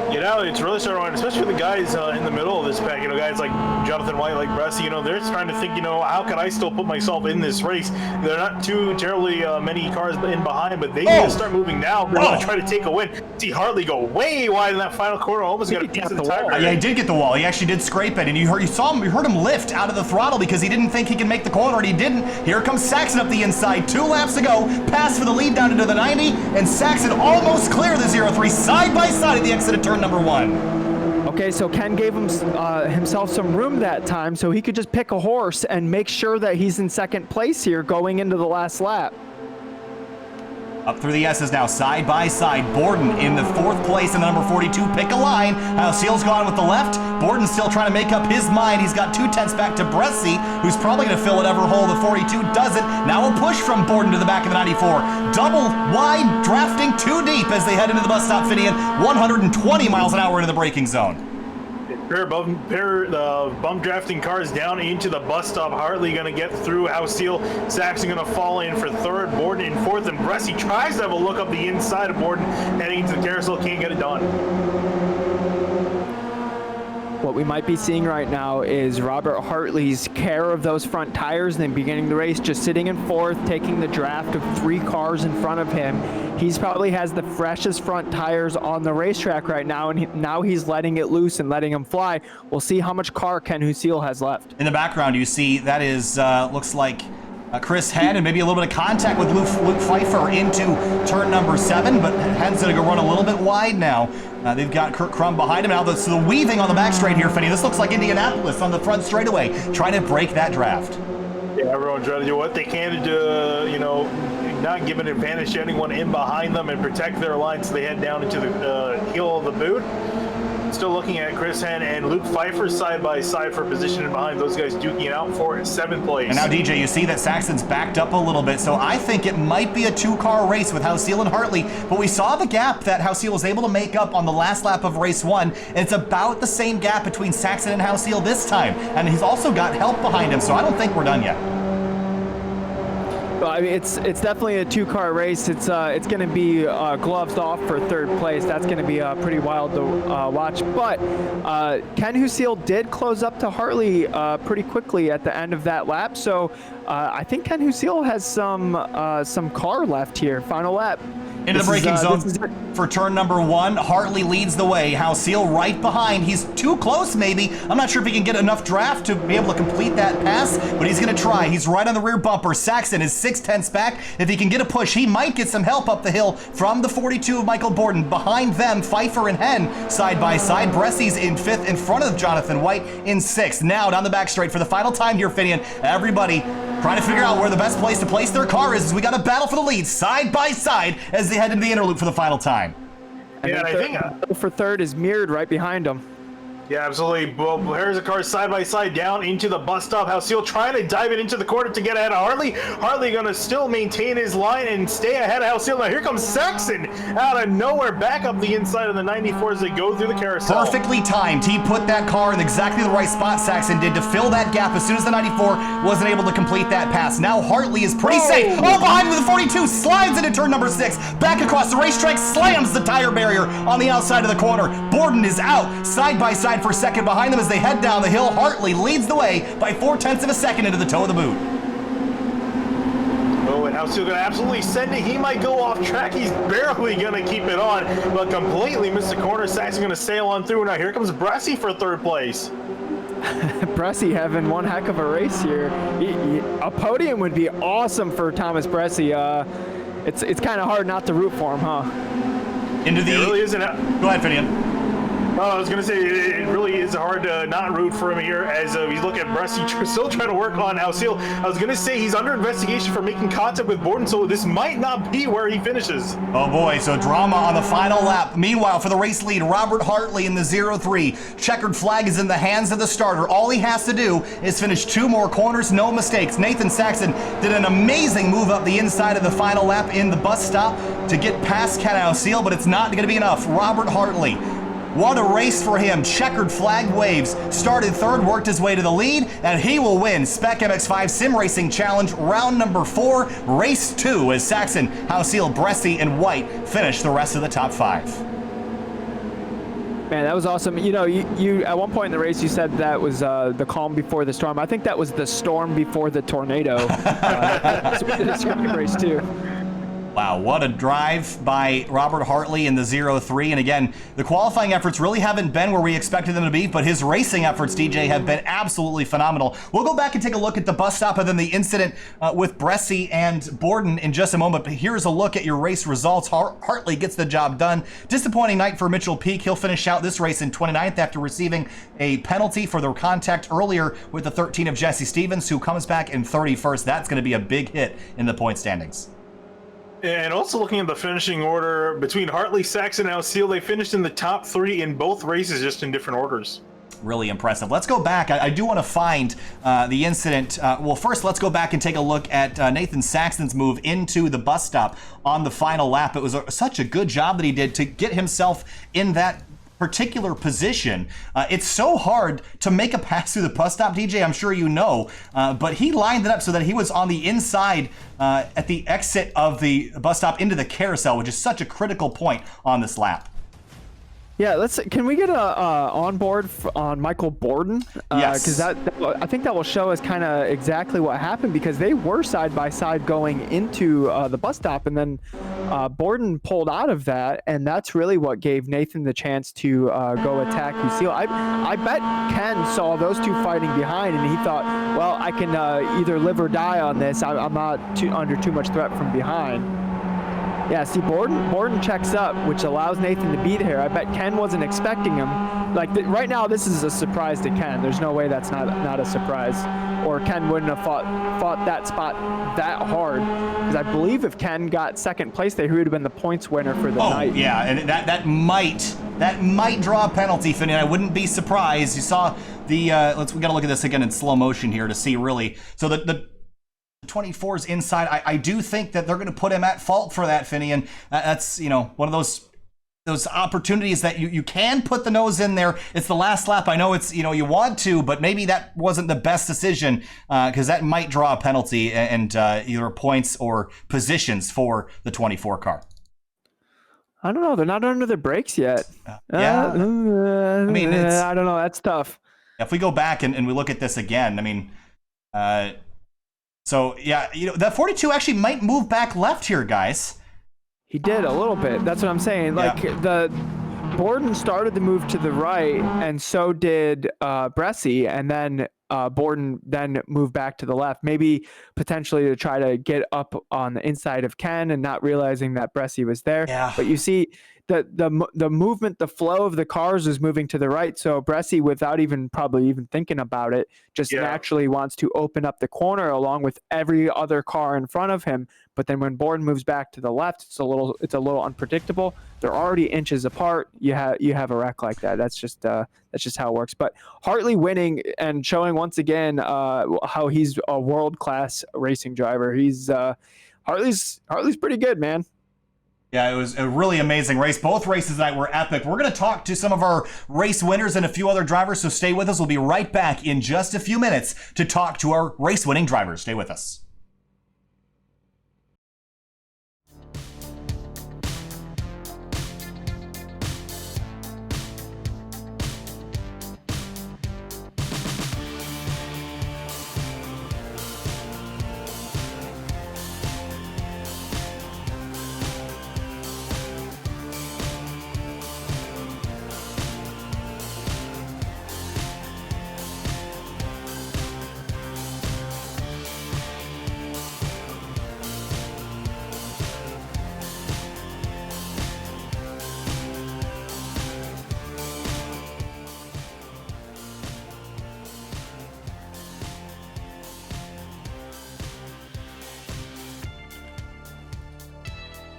Speaker 2: You know, it's really starting on, especially for the guys in the middle of this pack, you know, guys like Jonathan White, like Bressy, you know, they're trying to think, you know, how can I still put myself in this race? They're not too terribly many cars in behind, but they need to start moving now. They're going to try to take a win. See Hartley go way wide in that final corner, almost got a piece of the tire.
Speaker 1: Yeah, he did get the wall. He actually did scrape it, and you heard him lift out of the throttle because he didn't think he could make the corner, and he didn't. Here comes Saxon up the inside. 2 laps to go. Pass for the lead down into the 90, and Saxon almost clear the 0-3 side by side at the exit of turn number 1.
Speaker 3: Okay, so Ken gave himself some room that time so he could just pick a horse and make sure that he's in second place here going into the last lap.
Speaker 1: Up through the S's now, side by side. Borden in the 4th place in the number 42. Pick a line. Seal's gone with the left. Borden's still trying to make up his mind. He's got 2 tenths back to Bressy, who's probably going to fill whatever hole the 42 doesn't. Now a push from Borden to the back of the 94. Double wide, drafting too deep as they head into the bus stop, Finian. 120 miles an hour into the braking zone.
Speaker 2: Pair bump drafting cars down into the bus stop. Hartley going to get through. Seal. Saxon going to fall in for 3rd. Borden in 4th. And Bressy tries to have a look up the inside of Borden heading into the carousel. Can't get it done.
Speaker 3: What we might be seeing right now is Robert Hartley's care of those front tires and then beginning the race, just sitting in 4th, taking the draft of 3 cars in front of him. He's probably has the freshest front tires on the racetrack right now, and now he's letting it loose and letting him fly. We'll see how much car Ken Husil has left.
Speaker 1: In the background, you see that is, looks like Chris Henn and maybe a little bit of contact with Luke Pfeiffer into turn number 7, but Henn's going to go run a little bit wide now. They've got Kurt Crum behind him now. So the weaving on the back straight here, Finney. This looks like Indianapolis on the front straightaway, trying to break that draft.
Speaker 2: Yeah, everyone trying to do what they can to, you know, not give an advantage to anyone in behind them and protect their line so they head down into the heel of the boot. Still looking at Chris Henn and Luke Pfeiffer side by side for position and behind those guys duking out for 7th place.
Speaker 1: And now, DJ, you see that Saxon's backed up a little bit, so I think it might be a 2-car race with Seal and Hartley, but we saw the gap that Seal was able to make up on the last lap of race 1, and it's about the same gap between Saxon and Seal this time, and he's also got help behind him, so I don't think we're done yet.
Speaker 3: Well, I mean, it's definitely a 2-car race. It's going to be gloves off for 3rd place. That's going to be pretty wild to watch. But Ken Husil did close up to Hartley pretty quickly at the end of that lap. So I think Ken Husil has some car left here. Final lap.
Speaker 1: Into the braking zone for turn number 1. Hartley leads the way. Seal right behind. He's too close, maybe. I'm not sure if he can get enough draft to be able to complete that pass, but he's going to try. He's right on the rear bumper. Saxon is 6 tenths back. If he can get a push, he might get some help up the hill from the 42 of Michael Borden. Behind them, Pfeiffer and Henn side by side. Bressy's in 5th in front of Jonathan White in 6th. Now down the back straight for the final time here, Finian. Everybody trying to figure out where the best place to place their car is as we got a battle for the lead side by side as they head into the interloop for the final time.
Speaker 3: And
Speaker 2: yeah, I think
Speaker 3: for 3rd is mirrored right behind him.
Speaker 2: Yeah, absolutely. Well, here's a car side by side down into the bus stop. Seal trying to dive it into the corner to get ahead of Hartley. Hartley going to still maintain his line and stay ahead of Seal. Now here comes Saxon out of nowhere, back up the inside of the 94 as they go through the carousel.
Speaker 1: Perfectly timed. He put that car in exactly the right spot, Saxon did, to fill that gap as soon as the 94 wasn't able to complete that pass. Now Hartley is pretty safe. Oh, behind with the 42, slides into turn number 6. Back across the racetrack, slams the tire barrier on the outside of the corner. Borden is out, side by side for 2nd behind them as they head down the hill. Hartley leads the way by 4/10 of a second into the toe of the boot.
Speaker 2: Oh, and Seal going to absolutely send it. He might go off track. He's barely going to keep it on, but completely missed the corner. Saxon going to sail on through. Now here comes Bressy for 3rd place.
Speaker 3: Bressy having one heck of a race here. A podium would be awesome for Thomas Bressy. It's kind of hard not to root for him, huh?
Speaker 2: It really isn't.
Speaker 1: Go ahead, Finian.
Speaker 2: I was going to say, it really is hard to not root for him here as we look at Bressy still trying to work on Seal. I was going to say he's under investigation for making contact with Borden, so this might not be where he finishes.
Speaker 1: Oh boy, so drama on the final lap. Meanwhile, for the race lead, Robert Hartley in the 0-3. Checkered flag is in the hands of the starter. All he has to do is finish 2 more corners, no mistakes. Nathan Saxon did an amazing move up the inside of the final lap in the bus stop to get past Ken Seal, but it's not going to be enough. Robert Hartley What a race for him. Checkered flag waves. Started third, worked his way to the lead, and he will win SPEC MX-5 Sim Racing Challenge round number 4, race 2, as Saxon, Hausiel, Bresci, and White finish the rest of the top 5.
Speaker 3: Man, that was awesome. You know, you at one point in the race, you said that was the calm before the storm. I think that was the storm before the tornado. That's what we did this race too.
Speaker 1: Wow, what a drive by Robert Hartley in the 0-3. And again, the qualifying efforts really haven't been where we expected them to be, but his racing efforts, DJ, have been absolutely phenomenal. We'll go back and take a look at the bus stop and then the incident with Bresci and Borden in just a moment. But here's a look at your race results. Hartley gets the job done. Disappointing night for Mitchell Peak. He'll finish out this race in 29th after receiving a penalty for the contact earlier with the 13 of Jesse Stevens, who comes back in 31st. That's going to be a big hit in the point standings.
Speaker 2: And also looking at the finishing order between Hartley, Saxon, and Hausiel, they finished in the top 3 in both races, just in different orders.
Speaker 1: Really impressive. Let's go back. I do want to find the incident. Well, first, let's go back and take a look at Nathan Saxon's move into the bus stop on the final lap. It was such a good job that he did to get himself in that particular position. It's so hard to make a pass through the bus stop, DJ, I'm sure you know, but he lined it up so that he was on the inside at the exit of the bus stop into the carousel, which is such a critical point on this lap.
Speaker 3: Yeah, can we get a on board on Michael Borden?
Speaker 1: Yes.
Speaker 3: Because I think that will show us kind of exactly what happened, because they were side by side going into the bus stop, and then Borden pulled out of that, and that's really what gave Nathan the chance to go attack Hausiel. I bet Ken saw those two fighting behind, and he thought, well, I can either live or die on this. I'm not under too much threat from behind. Yeah, see, Borden checks up, which allows Nathan to be there. I bet Ken wasn't expecting him. Like, right now, this is a surprise to Ken. There's no way that's not a surprise. Or Ken wouldn't have fought that spot that hard. Because I believe if Ken got second place there, he would have been the points winner for the night.
Speaker 1: Oh, yeah, and that might draw a penalty, Finian. I wouldn't be surprised. You saw the, we got to look at this again in slow motion here to see really. So the 24's inside. I do think that they're going to put him at fault for that, Finian. That's, you know, one of those opportunities that you can put the nose in there. It's the last lap. I know it's, you know, you want to, but maybe that wasn't the best decision, because that might draw a penalty and either points or positions for the 24 car. I
Speaker 3: don't know. They're not under the brakes yet.
Speaker 1: Yeah. I mean,
Speaker 3: I don't know. That's tough.
Speaker 1: If we go back and we look at this again, I mean, so, yeah, you know, that 42 actually might move back left here, guys.
Speaker 3: He did a little bit. That's what I'm saying. Like, the Borden started to move to the right, and so did Bresci, and then Borden then moved back to the left, maybe potentially to try to get up on the inside of Ken and not realizing that Bresci was there.
Speaker 1: Yeah.
Speaker 3: But you see, the movement, the flow of the cars is moving to the right. So Bresci, without probably even thinking about it, just naturally wants to open up the corner along with every other car in front of him. But then when Borden moves back to the left, it's a little unpredictable. They're already inches apart. You have a wreck like that. That's just how it works. But Hartley winning and showing once again how he's a world-class racing driver. He's Hartley's pretty good, man.
Speaker 1: Yeah, it was a really amazing race. Both races tonight were epic. We're going to talk to some of our race winners and a few other drivers, so stay with us. We'll be right back in just a few minutes to talk to our race-winning drivers. Stay with us.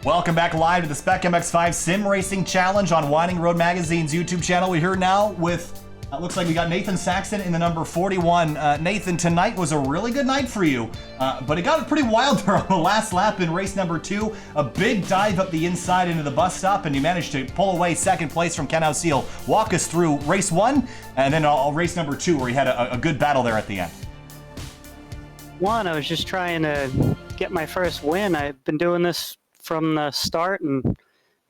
Speaker 1: Welcome back live to the SPEC MX-5 Sim Racing Challenge on Winding Road Magazine's YouTube channel. We're here now with Looks like we got Nathan Saxon in the number 41. Nathan, tonight was a really good night for you, but it got pretty wild there on the last lap in race number 2. A big dive up the inside into the bus stop, and you managed to pull away second place from Ken Ausiel. Walk us through race 1 and then race number 2, where you had a good battle there at the end.
Speaker 4: I was just trying to get my first win. I've been doing this from the start and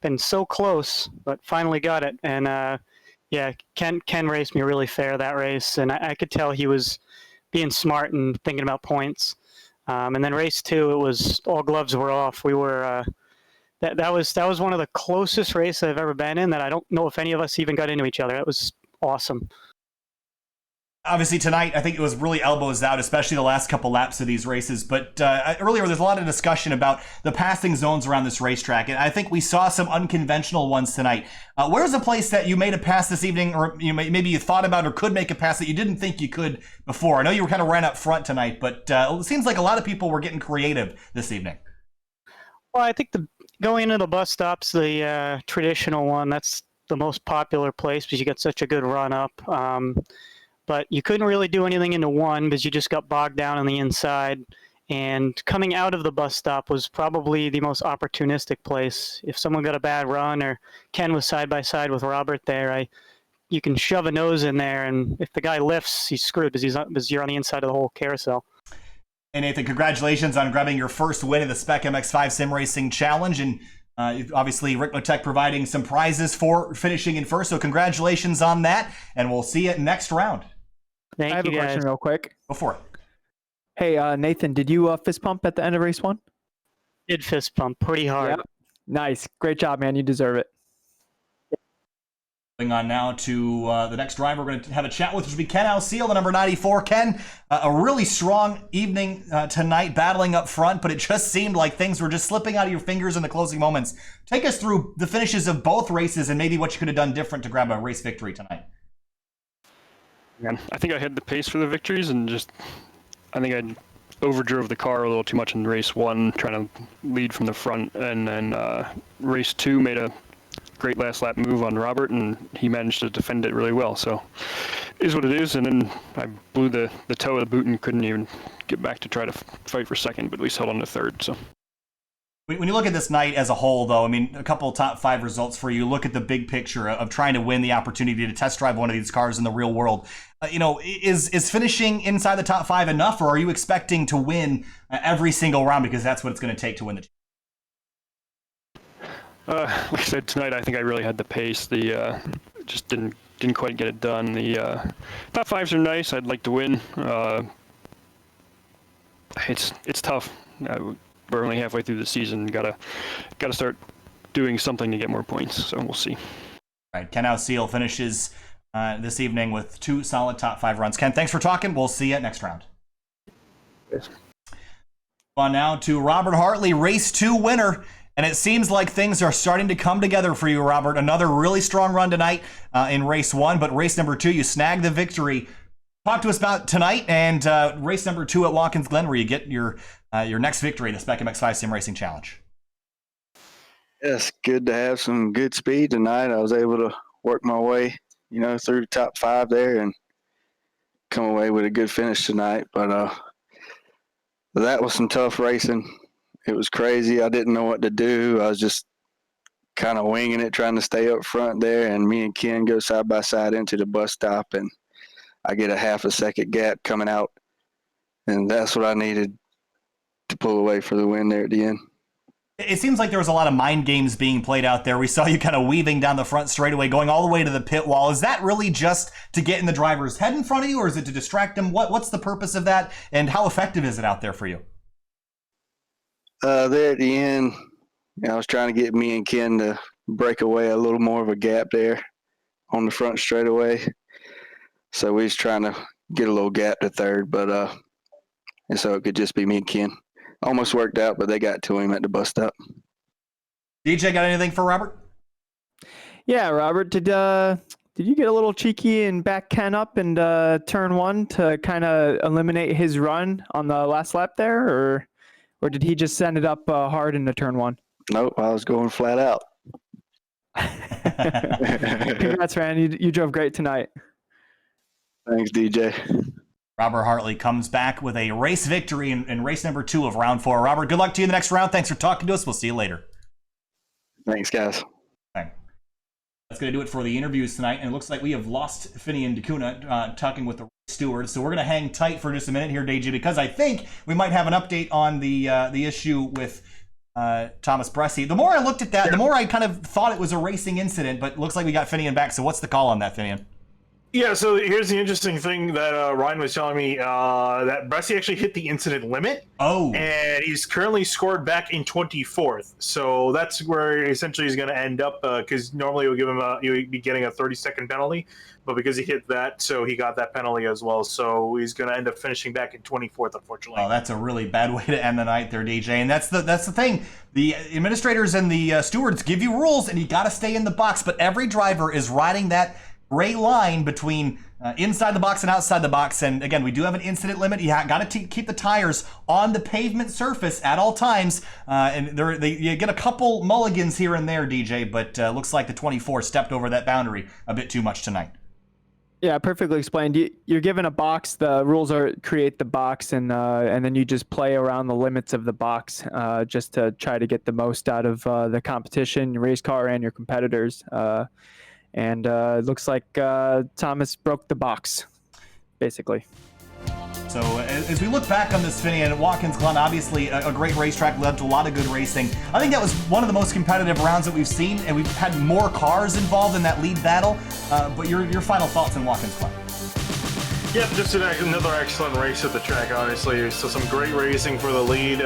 Speaker 4: been so close, but finally got it. And yeah, Ken raced me really fair that race, and I could tell he was being smart and thinking about points. And then race 2, it was all gloves were off. We were that was one of the closest races I've ever been in. That I don't know if any of us even got into each other. It was awesome.
Speaker 1: Obviously tonight, I think it was really elbows out, especially the last couple laps of these races. But earlier, there's a lot of discussion about the passing zones around this racetrack, and I think we saw some unconventional ones tonight. Where's a place that you made a pass this evening, or maybe you thought about or could make a pass that you didn't think you could before? I know you were kind of ran up front tonight, but it seems like a lot of people were getting creative this evening.
Speaker 4: Well, I think going into the bus stops, the traditional one, that's the most popular place because you get such a good run up. But you couldn't really do anything into 1 because you just got bogged down on the inside. And coming out of the bus stop was probably the most opportunistic place. If someone got a bad run, or Ken was side by side with Robert there, you can shove a nose in there, and if the guy lifts, he's screwed because you're on the inside of the whole carousel.
Speaker 1: And Nathan, congratulations on grabbing your first win in the SPEC MX-5 Sim Racing Challenge, and obviously Rick Mottek providing some prizes for finishing in first. So congratulations on that, and we'll see you next round.
Speaker 4: Thank you,
Speaker 3: I have a question real quick.
Speaker 1: Go for it.
Speaker 3: Hey, Nathan, did you fist pump at the end of race 1?
Speaker 4: Did fist pump pretty hard.
Speaker 3: Yep. Nice. Great job, man. You deserve it.
Speaker 1: Moving on now to the next driver we're going to have a chat with, which will be Ken Ausiel, the number 94. Ken, a really strong evening tonight, battling up front, but it just seemed like things were just slipping out of your fingers in the closing moments. Take us through the finishes of both races and maybe what you could have done different to grab a race victory tonight.
Speaker 5: I think I had the pace for the victories, and I think I overdrove the car a little too much in race 1, trying to lead from the front, and then race 2 made a great last lap move on Robert, and he managed to defend it really well. So it is what it is, and then I blew the toe of the boot and couldn't even get back to try to fight for second, but at least held on to third. So.
Speaker 1: When you look at this night as a whole, though, I mean, a couple of top 5 results for you. Look at the big picture of trying to win the opportunity to test drive one of these cars in the real world. Is finishing inside the top 5 enough, or are you expecting to win every single round because that's what it's going to take to win the
Speaker 5: like I said, tonight I think I really had the pace. Just didn't quite get it done. The top 5s are nice. I'd like to win. It's tough. We're only halfway through the season. Gotta start doing something to get more points. So we'll see.
Speaker 1: All right, Ken Ausiel finishes this evening with 2 solid top 5 runs. Ken, thanks for talking. We'll see you next round.
Speaker 5: Yes.
Speaker 1: On now to Robert Hartley, race 2 winner. And it seems like things are starting to come together for you, Robert. Another really strong run tonight in race 1, but race number 2, you snagged the victory. Talk to us about tonight and race number 2 at Watkins Glen, where you get your next victory in the SPEC MX-5 Sim Racing Challenge.
Speaker 6: Yes, good to have some good speed tonight. I was able to work my way, through the top 5 there and come away with a good finish tonight. But that was some tough racing. It was crazy. I didn't know what to do. I was just kind of winging it, trying to stay up front there. And me and Ken go side by side into the bus stop, and I get a half a second gap coming out. And that's what I needed to pull away for the win there at the end.
Speaker 1: It seems like there was a lot of mind games being played out there. We saw you kind of weaving down the front straightaway, going all the way to the pit wall. Is that really just to get in the driver's head in front of you, or is it to distract them? What's the purpose of that, and how effective is it out there for you?
Speaker 6: There at the end, I was trying to get me and Ken to break away a little more of a gap there on the front straightaway. So we was trying to get a little gap to third, but and so it could just be me and Ken. Almost worked out, but they got to him at the bus stop.
Speaker 1: DJ, got anything for Robert?
Speaker 3: Yeah, Robert, did you get a little cheeky and back Ken up in turn 1 to kind of eliminate his run on the last lap there, or did he just send it up hard into turn 1?
Speaker 6: Nope, I was going flat out.
Speaker 3: Congrats, man. You drove great tonight.
Speaker 6: Thanks, DJ.
Speaker 1: Robert Hartley comes back with a race victory in race number 2 of round 4. Robert, good luck to you in the next round. Thanks for talking to us. We'll see you later.
Speaker 6: Thanks, guys.
Speaker 1: Okay. That's going to do it for the interviews tonight. And it looks like we have lost Finian Dcunha talking with the steward. So we're going to hang tight for just a minute here, DJ, because I think we might have an update on the issue with Thomas Bressi. The more I looked at that, the more I kind of thought it was a racing incident, but it looks like we got Finian back. So what's the call on that, Finian?
Speaker 2: Yeah, so here's the interesting thing that Ryan was telling me, that Bressi actually hit the incident limit.
Speaker 1: Oh.
Speaker 2: And he's currently scored back in 24th. So that's where essentially he's going to end up, because normally it would give him he would be getting a 30-second penalty. But because he hit that, so he got that penalty as well. So he's going to end up finishing back in 24th, unfortunately.
Speaker 1: Oh, that's a really bad way to end the night there, DJ. And that's the thing. The administrators and the stewards give you rules, and you got to stay in the box. But every driver is riding that gray line between inside the box and outside the box. And again, we do have an incident limit. You got to keep the tires on the pavement surface at all times. And you get a couple mulligans here and there, DJ, but looks like the 24 stepped over that boundary a bit too much tonight.
Speaker 3: Yeah, perfectly explained. You're given a box. The rules are create the box, and then you just play around the limits of the box just to try to get the most out of the competition, your race car, and your competitors. And it looks like Thomas broke the box, basically.
Speaker 1: So as we look back on this, Finian, Watkins Glen, obviously a great racetrack, led to a lot of good racing. I think that was one of the most competitive rounds that we've seen, and we've had more cars involved in that lead battle. But your final thoughts on Watkins Glen?
Speaker 2: Yep, just another excellent race at the track, honestly. So some great racing for the lead.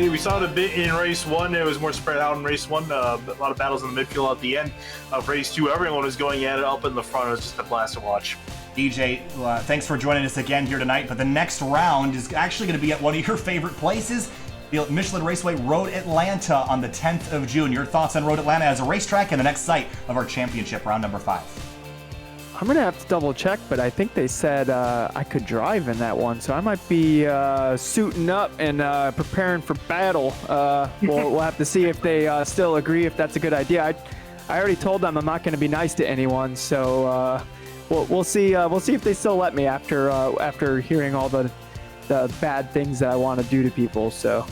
Speaker 2: We saw it a bit in race 1. It was more spread out in race 1. A lot of battles in the midfield at the end of race 2. Everyone was going at it up in the front. It was just a blast to watch.
Speaker 1: DJ, thanks for joining us again here tonight. But the next round is actually going to be at one of your favorite places, the Michelin Raceway Road Atlanta on the 10th of June. Your thoughts on Road Atlanta as a racetrack and the next site of our championship, round number 5?
Speaker 3: I'm going to have to double check, but I think they said I could drive in that one. So I might be suiting up and preparing for battle. We'll have to see if they still agree if that's a good idea. I already told them I'm not going to be nice to anyone. So we'll see. We'll see if they still let me after hearing all the bad things that I want to do to people. So.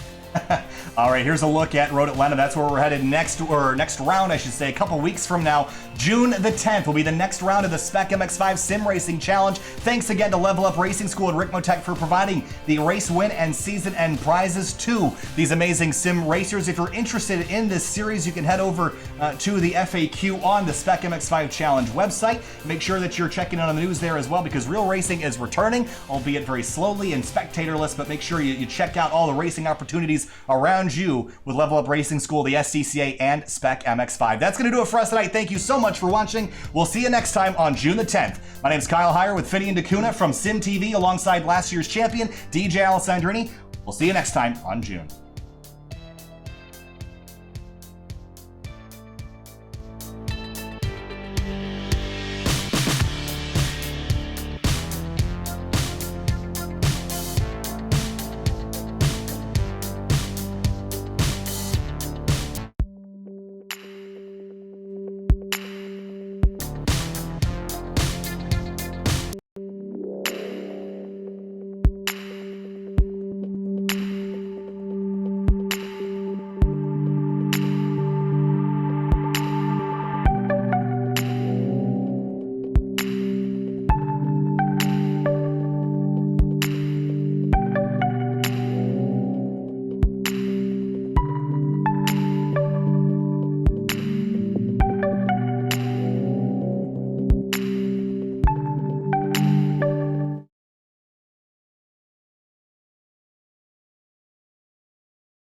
Speaker 1: All right, here's a look at Road Atlanta. That's where we're headed next round, I should say, a couple weeks from now. June the 10th will be the next round of the SPEC MX-5 Sim Racing Challenge. Thanks again to Level Up Racing School and Rick Motec for providing the race win and season end prizes to these amazing sim racers. If you're interested in this series, you can head over to the FAQ on the SPEC MX-5 Challenge website. Make sure that you're checking out on the news there as well, because real racing is returning, albeit very slowly and spectatorless, but make sure you check out all the racing opportunities around you with Level Up Racing School, the SCCA, and SPEC MX-5. That's going to do it for us tonight. Thank you so much for watching. We'll see you next time on June the 10th. My name's Kyle Heyer with Finian Dcunha from Sim TV alongside last year's champion, DJ Alessandrini. We'll see you next time on June.